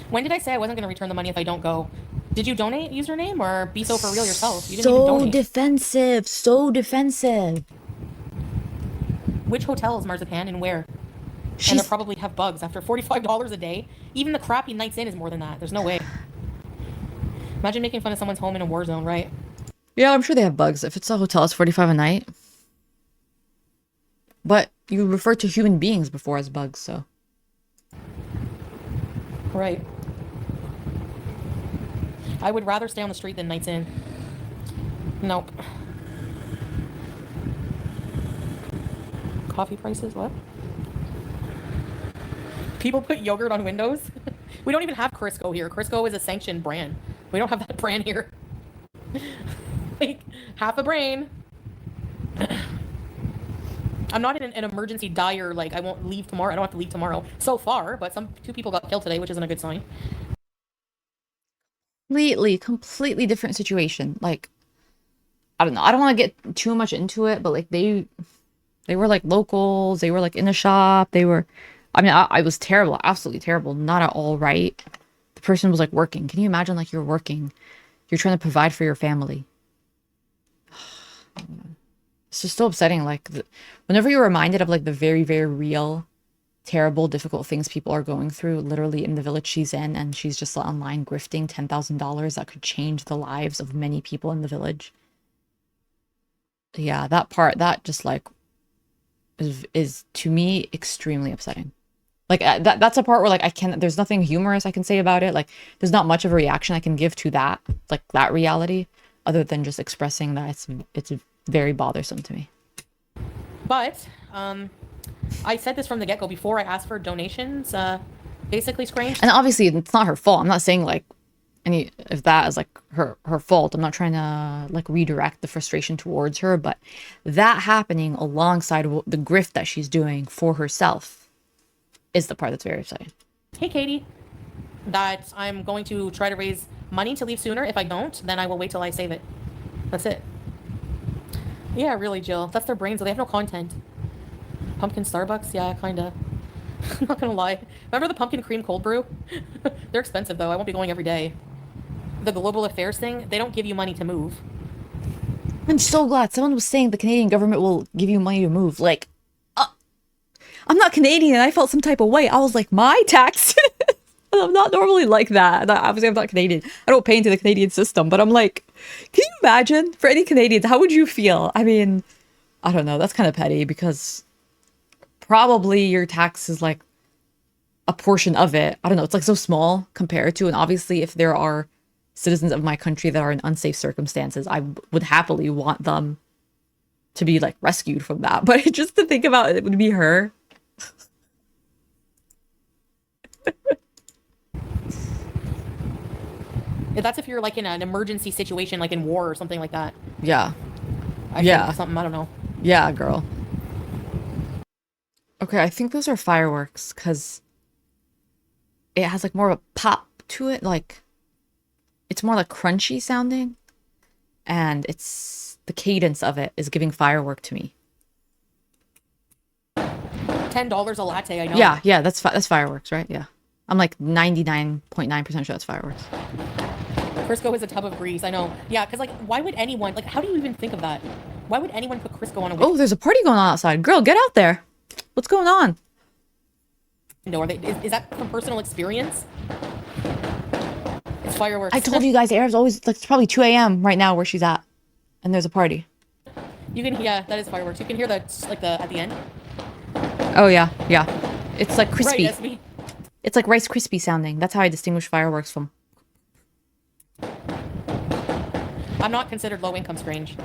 When did I say I wasn't going to return the money if I don't go? Did you donate username or be so for real yourself? You didn't even donate. Defensive. So defensive. Which hotels, Marzipan, and where? And they'll probably have bugs after $45 a day. Even the crappy Nights Inn is more than that. There's no way. Imagine making fun of someone's home in a war zone, right? Yeah, I'm sure they have bugs. If it's a hotel, it's $45 a night. But you referred to human beings before as bugs, so. Right. I would rather stay on the street than Nights Inn. Nope. Coffee prices, what? People put yogurt on windows? We don't even have Crisco here. Crisco is a sanctioned brand. We don't have that brand here. Like, half a brain. I'm not in an emergency dire, like, I won't leave tomorrow. I don't have to leave tomorrow. So far, but two people got killed today, which isn't a good sign. Completely different situation. Like, I don't know. I don't want to get too much into it, but like they were like locals. They were like in a shop. They were, I mean, I was terrible, absolutely terrible. Not at all right. The person was like working. Can you imagine like you're working? You're trying to provide for your family. It's just so upsetting. Like whenever you're reminded of like the very, very real, terrible, difficult things people are going through, literally in the village she's in, and she's just online grifting $10,000 that could change the lives of many people in the village. Yeah, that part, that just like is to me extremely upsetting. Like that's a part where like there's nothing humorous I can say about it. Like there's not much of a reaction I can give to that, like that reality, other than just expressing that it's very bothersome to me. But I said this from the get-go before I asked for donations. Basically, Scrange. And obviously, it's not her fault. I'm not saying like any of that is like her fault. I'm not trying to like redirect the frustration towards her, but that happening alongside the grift that she's doing for herself is the part that's very upsetting. Hey, Katie. That I'm going to try to raise money to leave sooner. If I don't, then I will wait till I save it. That's it. Yeah, really, Jill. That's their brains, so they have no content. Pumpkin Starbucks? Yeah, kinda. I'm not gonna lie. Remember the pumpkin cream cold brew? They're expensive, though. I won't be going every day. The global affairs thing, they don't give you money to move. I'm so glad someone was saying the Canadian government will give you money to move. Like, I'm not Canadian and I felt some type of way. I was like, my taxes? I'm not normally like that. Obviously, I'm not Canadian. I don't pay into the Canadian system, but I'm like, can you imagine for any Canadians, how would you feel? I mean, I don't know. That's kind of petty because probably your tax is like a portion of it. I don't know. It's like so small compared to, and obviously if there are citizens of my country that are in unsafe circumstances, I would happily want them to be like rescued from that. But just to think about it would be her. That's if you're like in an emergency situation, like in war or something like that. Yeah. I think something, I don't know. Yeah, girl. Okay, I think those are fireworks because it has like more of a pop to it. Like it's more like crunchy sounding, and it's the cadence of it is giving firework to me. $10 a latte, I know. Yeah, that's fireworks, right? Yeah. I'm like 99.9% sure that's fireworks. Crisco is a tub of grease. I know. Yeah, because like, why would anyone like? How do you even think of that? Why would anyone put Crisco on a Oh, there's a party going on outside. Girl, get out there. What's going on? window? Are they? Is that from personal experience? It's fireworks. I told you guys, Air's always like it's probably 2 a.m. right now where she's at, and there's a party. You can, yeah, that is fireworks. You can hear the like the at the end. Oh yeah, yeah. It's like crispy. Right, SB. It's like Rice Krispie sounding. That's how I distinguish fireworks from. I'm not considered low income strange.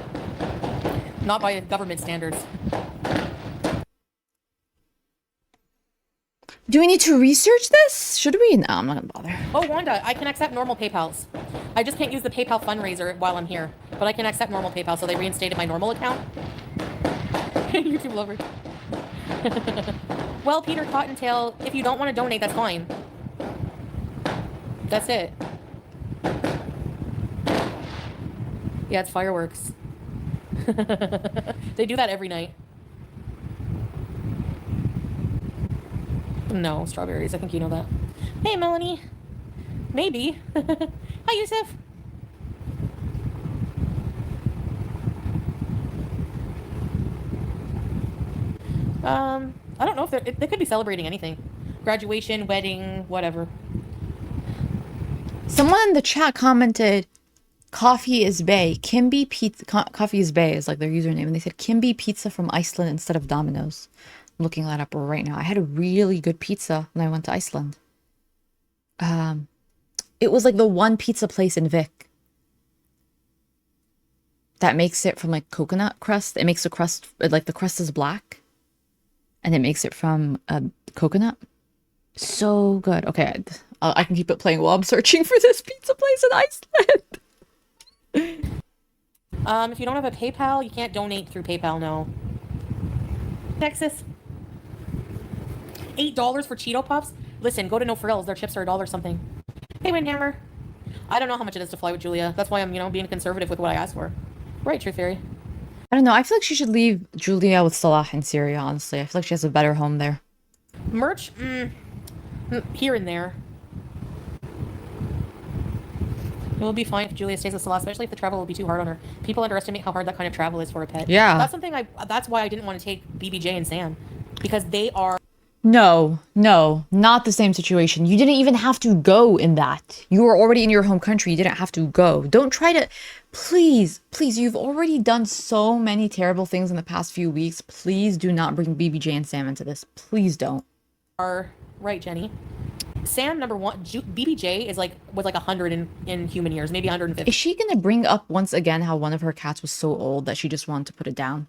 Not by government standards. Do we need to research this? Should we? No, I'm not gonna bother. Oh, Wanda, I can accept normal PayPals. I just can't use the PayPal fundraiser while I'm here. But I can accept normal PayPal, so they reinstated my normal account. YouTube lover. Well, Peter Cottontail, if you don't want to donate, that's fine. That's it. Yeah, it's fireworks. They do that every night. No, strawberries. I think you know that. Hey, Melanie. Maybe. Hi, Yusuf. I don't know if they could be celebrating anything. Graduation, wedding, whatever. Someone in the chat commented, "Coffee is Bay. Kimby Pizza. Coffee is Bay is like their username," and they said Kimby Pizza from Iceland instead of Domino's. I'm looking that up right now. I had a really good pizza when I went to Iceland. It was like the one pizza place in Vic that makes it from like coconut crust. It makes the crust like the crust is black, and it makes it from coconut. So good. Okay, I can keep it playing while I'm searching for this pizza place in Iceland. If you don't have a PayPal, you can't donate through PayPal, no. Texas. $8 for Cheeto Puffs? Listen, go to No Frills. Their chips are $1 something. Hey, Windhammer. I don't know how much it is to fly with Julia. That's why I'm, being conservative with what I asked for. Right, True Fairy. I don't know. I feel like she should leave Julia with Salah in Syria, honestly. I feel like she has a better home there. Merch? Here and there. It will be fine if Julia stays with Salah, especially if the travel will be too hard on her. People underestimate how hard that kind of travel is for a pet. Yeah. That's why I didn't want to take BBJ and Sam. Because they are... No, not the same situation. You didn't even have to go in that. You were already in your home country. You didn't have to go. Don't try to... Please, you've already done so many terrible things in the past few weeks. Please do not bring BBJ and Sam into this. Please don't. Right, Jenny. Sam, number one, BBJ was like 100 in human years, maybe 150. Is she going to bring up once again how one of her cats was so old that she just wanted to put it down?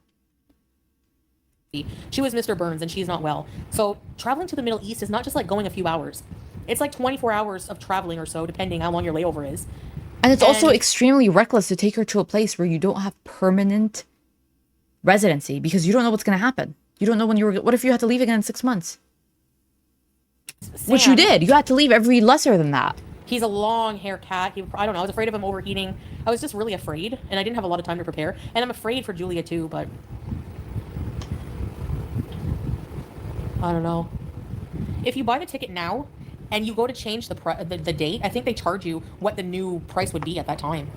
She was Mr. Burns and she's not well. So traveling to the Middle East is not just like going a few hours. It's like 24 hours of traveling or so, depending how long your layover is. And it's also extremely reckless to take her to a place where you don't have permanent residency because you don't know what's going to happen. You don't know when what if you had to leave again in 6 months? Sam, which you did. You had to leave every lesser than that. He's a long hair cat. I don't know. I was afraid of him overeating. I was just really afraid, and I didn't have a lot of time to prepare. And I'm afraid for Julia too, but I don't know. If you buy the ticket now and you go to change the date, I think they charge you what the new price would be at that time.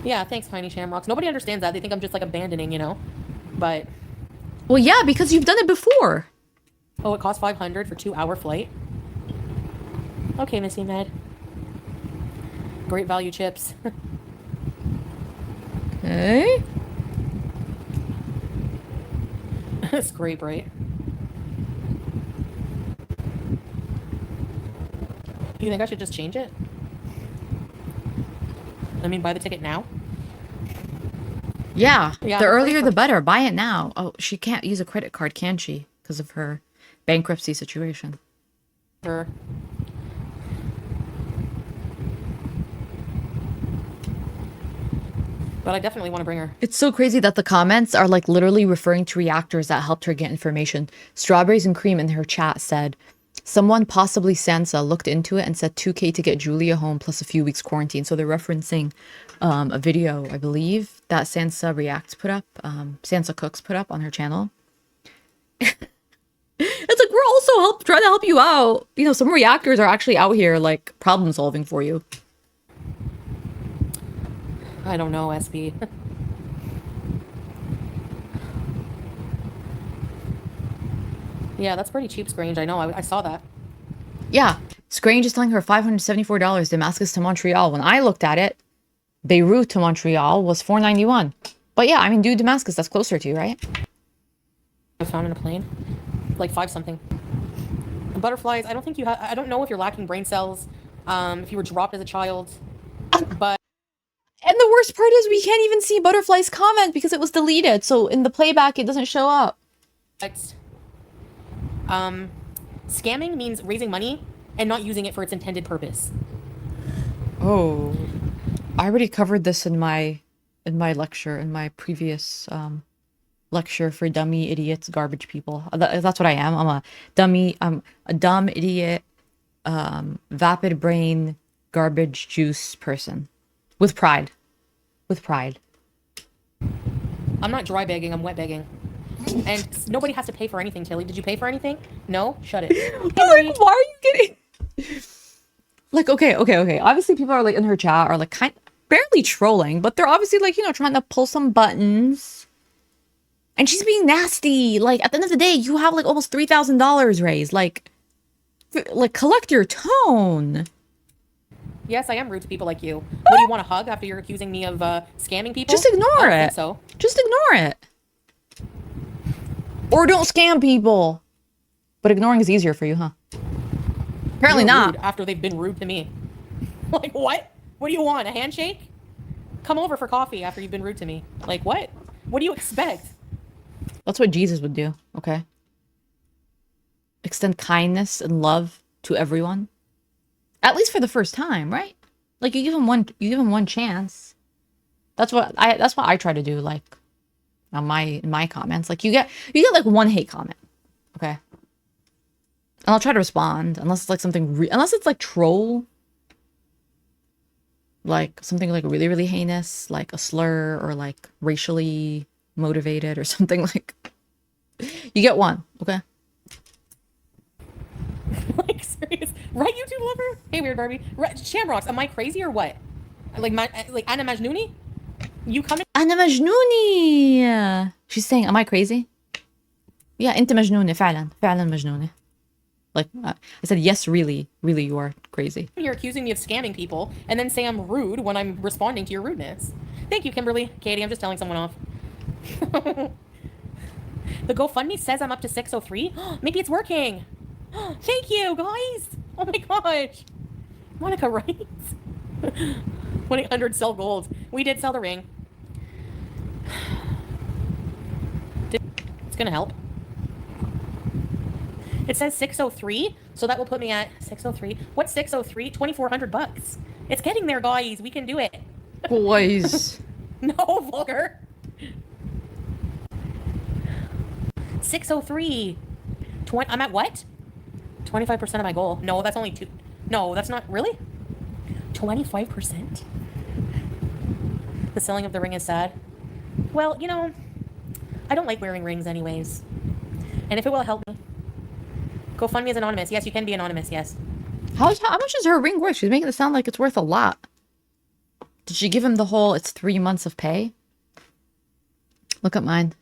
Yeah, thanks, Tiny Shamrocks. Nobody understands that. They think I'm just like abandoning, but. Well, yeah, because you've done it before. Oh, it costs $500 for 2-hour flight. Okay, Missy Med. Great value chips. Okay. It's great, right? You think I should just change it? I mean, buy the ticket now? Yeah, the earlier the better. Buy it now. Oh, she can't use a credit card, can she? Because of her bankruptcy situation. Sure. But I definitely want to bring her. It's so crazy that the comments are like literally referring to reactors that helped her get information. Strawberries and Cream in her chat said, someone, possibly Sansa, looked into it and said $2K to get Julia home plus a few weeks quarantine. So they're referencing a video, I believe, that Sansa Reacts put up, Sansa Cooks put up on her channel. It's like, we're also trying to help you out. You know, some reactors are actually out here, like, problem solving for you. I don't know, SB. Yeah, that's pretty cheap, Scrange. I know. I saw that. Yeah. Scrange is telling her $574 Damascus to Montreal. When I looked at it, Beirut to Montreal was $491. But yeah, I mean, do Damascus, that's closer to you, right? I found in a plane. Like 5 something. Butterflies, I don't think you have... I don't know if you're lacking brain cells, if you were dropped as a child, but... And the worst part is we can't even see Butterfly's comment because it was deleted. So in the playback, it doesn't show up. Scamming means raising money and not using it for its intended purpose. Oh. I already covered this in my lecture, in my previous lecture for dummy idiots, garbage people. That's what I am. I'm a dumb idiot, vapid brain, garbage juice person. With pride. With pride. I'm not dry begging, I'm wet begging. And nobody has to pay for anything, Tilly. Did you pay for anything? No? Shut it. Hey, like, why are you getting... Like, okay. Obviously, people are, like, in her chat are, like, barely trolling, but they're obviously, like, you know, trying to pull some buttons. And she's being nasty. Like, at the end of the day, you have, like, almost $3,000 raised. Like, collect your tone. Yes, I am rude to people like you. What do you want, a hug after you're accusing me of scamming people? Just ignore it. Think so. Just ignore it. Or don't scam people. But ignoring is easier for you, huh? Apparently not. After they've been rude to me. Like, what? What do you want, a handshake? Come over for coffee after you've been rude to me. Like, what? What do you expect? That's what Jesus would do, okay? Extend kindness and love to everyone. At least for the first time, right? Like, you give him one chance. That's what I try to do, like, on in my comments. Like, you get like one hate comment, okay? And I'll try to respond unless it's like something unless it's like troll, like something like really, really heinous, like a slur or like racially motivated or something. Like, you get one, okay? Like, serious. Right, YouTube lover? Hey, Weird Barbie. Right, Shamrocks, am I crazy or what? Like Anna Majnouni? You coming? Anna Majnouni! She's saying, am I crazy? Yeah, انت مجنونة فعلا مجنونة. Like, I said, yes, really, you are crazy. You're accusing me of scamming people and then say I'm rude when I'm responding to your rudeness. Thank you, Kimberly. Katie, I'm just telling someone off. The GoFundMe says I'm up to 603. Maybe it's working. Thank you, guys. Oh my gosh. Monica writes. 1-800 sell gold. We did sell the ring. It's gonna help. It says 603, so that will put me at 603. What's 603? $2,400. It's getting there, guys. We can do it. Boys. No, vulgar. 603. I'm at what? 25% of my goal. No, that's only 2. No, that's not really. 25%. The selling of the ring is sad. Well, you know, I don't like wearing rings anyways. And if it will help me, GoFundMe is anonymous. Yes, you can be anonymous. Yes. How much is her ring worth? She's making it sound like it's worth a lot. Did she give him the whole, it's 3 months of pay? Look at mine.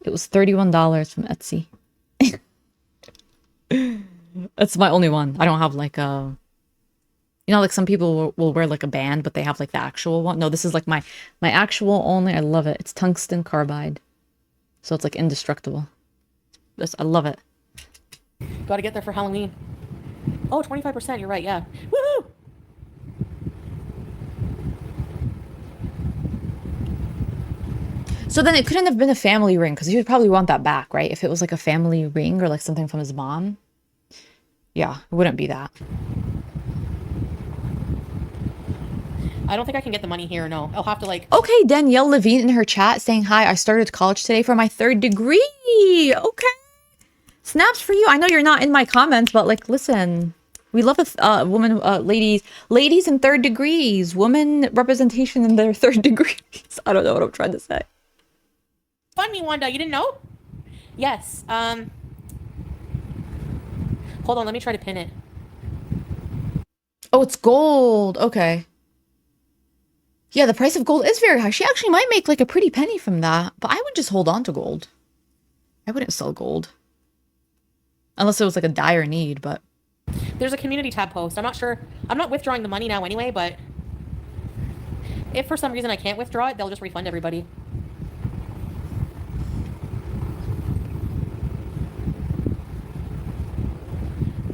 It was $31 from Etsy. That's my only one. I don't have like a... You know, like some people will wear like a band, but they have like the actual one. No, this is like my actual only. I love it. It's tungsten carbide. So it's like indestructible. I love it. Gotta get there for Halloween. Oh, 25%. You're right. Yeah. Woohoo! So then it couldn't have been a family ring because he would probably want that back, right? If it was like a family ring or like something from his mom. Yeah, it wouldn't be that. I don't think I can get the money here. No, I'll have to like... Okay, Danielle Levine in her chat saying, hi, I started college today for my 3rd degree. Okay. Snaps for you. I know you're not in my comments, but like, listen, we love a woman, ladies in 3rd degrees, woman representation in their 3rd degrees. I don't know what I'm trying to say. Fund me, Wanda. You didn't know? Yes. Hold on, let me try to pin it. Oh, it's gold. Okay. Yeah, the price of gold is very high. She actually might make like a pretty penny from that, but I would just hold on to gold. I wouldn't sell gold. Unless it was like a dire need, but... There's a community tab post. I'm not sure. I'm not withdrawing the money now anyway, but if for some reason I can't withdraw it, they'll just refund everybody.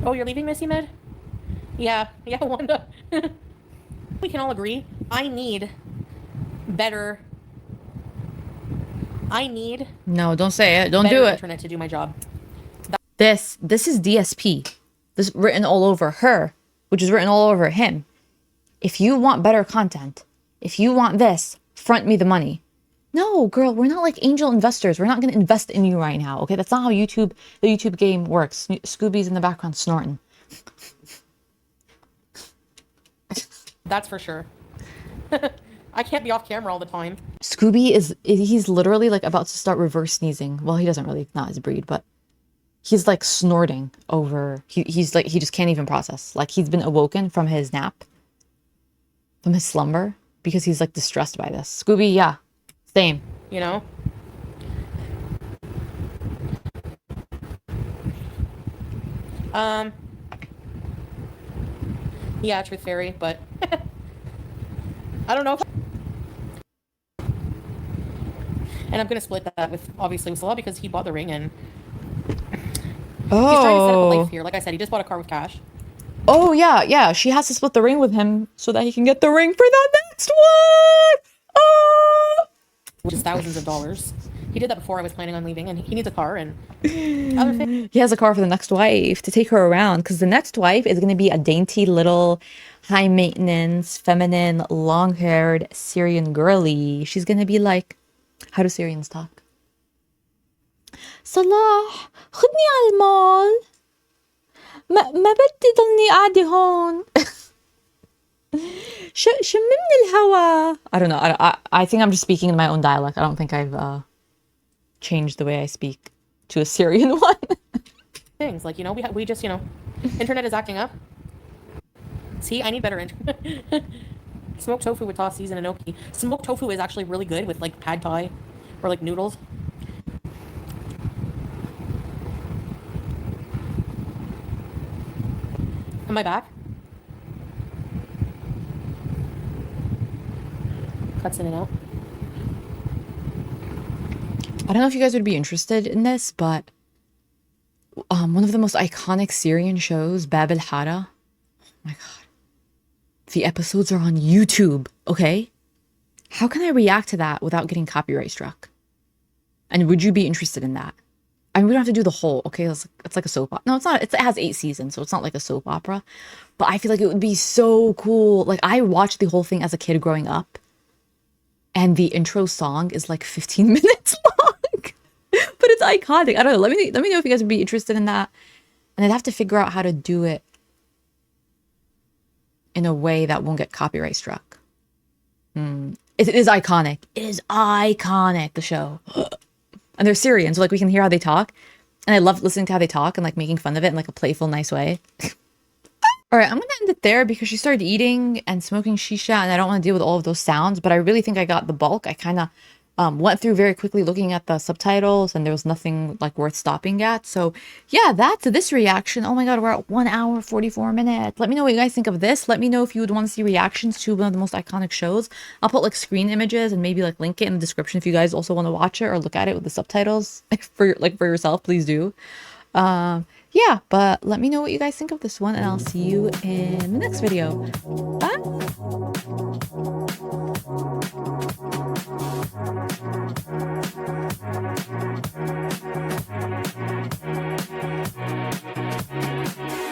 Oh, you're leaving, Missy Med? Yeah, Wanda. We can all agree. I need better. No, don't say it. Don't do it. Internet to do my job. This is DSP. This is written all over her, which is written all over him. If you want better content, if you want this, front me the money. No, girl, we're not like angel investors. We're not going to invest in you right now, okay? That's not how the YouTube game works. Scooby's in the background snorting. That's for sure. I can't be off camera all the time. Scooby he's literally like about to start reverse sneezing. Well, he doesn't really, not his breed, but he's like snorting over, he's like, he just can't even process. Like he's been awoken from his nap, from his slumber, because he's like distressed by this. Scooby, yeah, same. You know? Yeah, Truth Fairy, but I don't know if... And I'm gonna split that with, obviously, with Salah because he bought the ring and he's trying to set up a life here. Like I said, he just bought a car with cash. Oh, yeah. She has to split the ring with him so that he can get the ring for the next one. Oh! Which is thousands of dollars. He did that before I was planning on leaving, and he needs a car and other things. He has a car for the next wife to take her around, because the next wife is going to be a dainty little high maintenance, feminine, long haired Syrian girly. She's going to be like, how do Syrians talk? Salah, خدني على المول. ما بدي ضلني قاعدة هون. شممني الهوا. I don't know. I think I'm just speaking in my own dialect. I don't think I've changed the way I speak to a Syrian one. Things like, you know, we just, you know, internet is acting up. See, I need better internet. Smoked tofu with tossed seasoned enoki. Smoked tofu is actually really good with like pad thai or like noodles. Am I back? Cuts in and out. I don't know if you guys would be interested in this, but one of the most iconic Syrian shows, Bab el Hara. Oh my god. The episodes are on YouTube, okay? How can I react to that without getting copyright struck? And would you be interested in that? I mean, we don't have to do the whole, okay? It's like a soap opera. No, it's not. It has 8 seasons, so it's not like a soap opera. But I feel like it would be so cool. Like, I watched the whole thing as a kid growing up. And the intro song is like 15 minutes long. But it's iconic. I don't know. Let me know if you guys would be interested in that. And I'd have to figure out how to do it in a way that won't get copyright struck. It is iconic. It is iconic, the show. And they're Syrian, so like we can hear how they talk. And I love listening to how they talk and like making fun of it in like a playful, nice way. All right, I'm going to end it there because she started eating and smoking shisha and I don't want to deal with all of those sounds, but I really think I got the bulk. I kind of went through very quickly looking at the subtitles and there was nothing like worth stopping at. So yeah, that's this reaction. Oh my god, we're at 1 hour 44 minutes. Let me know what you guys think of this. Let me know if you would want to see reactions to one of the most iconic shows. I'll put like screen images and maybe like link it in the description if you guys also want to watch it or look at it with the subtitles for yourself. Please do. Yeah, but let me know what you guys think of this one and I'll see you in the next video. Bye.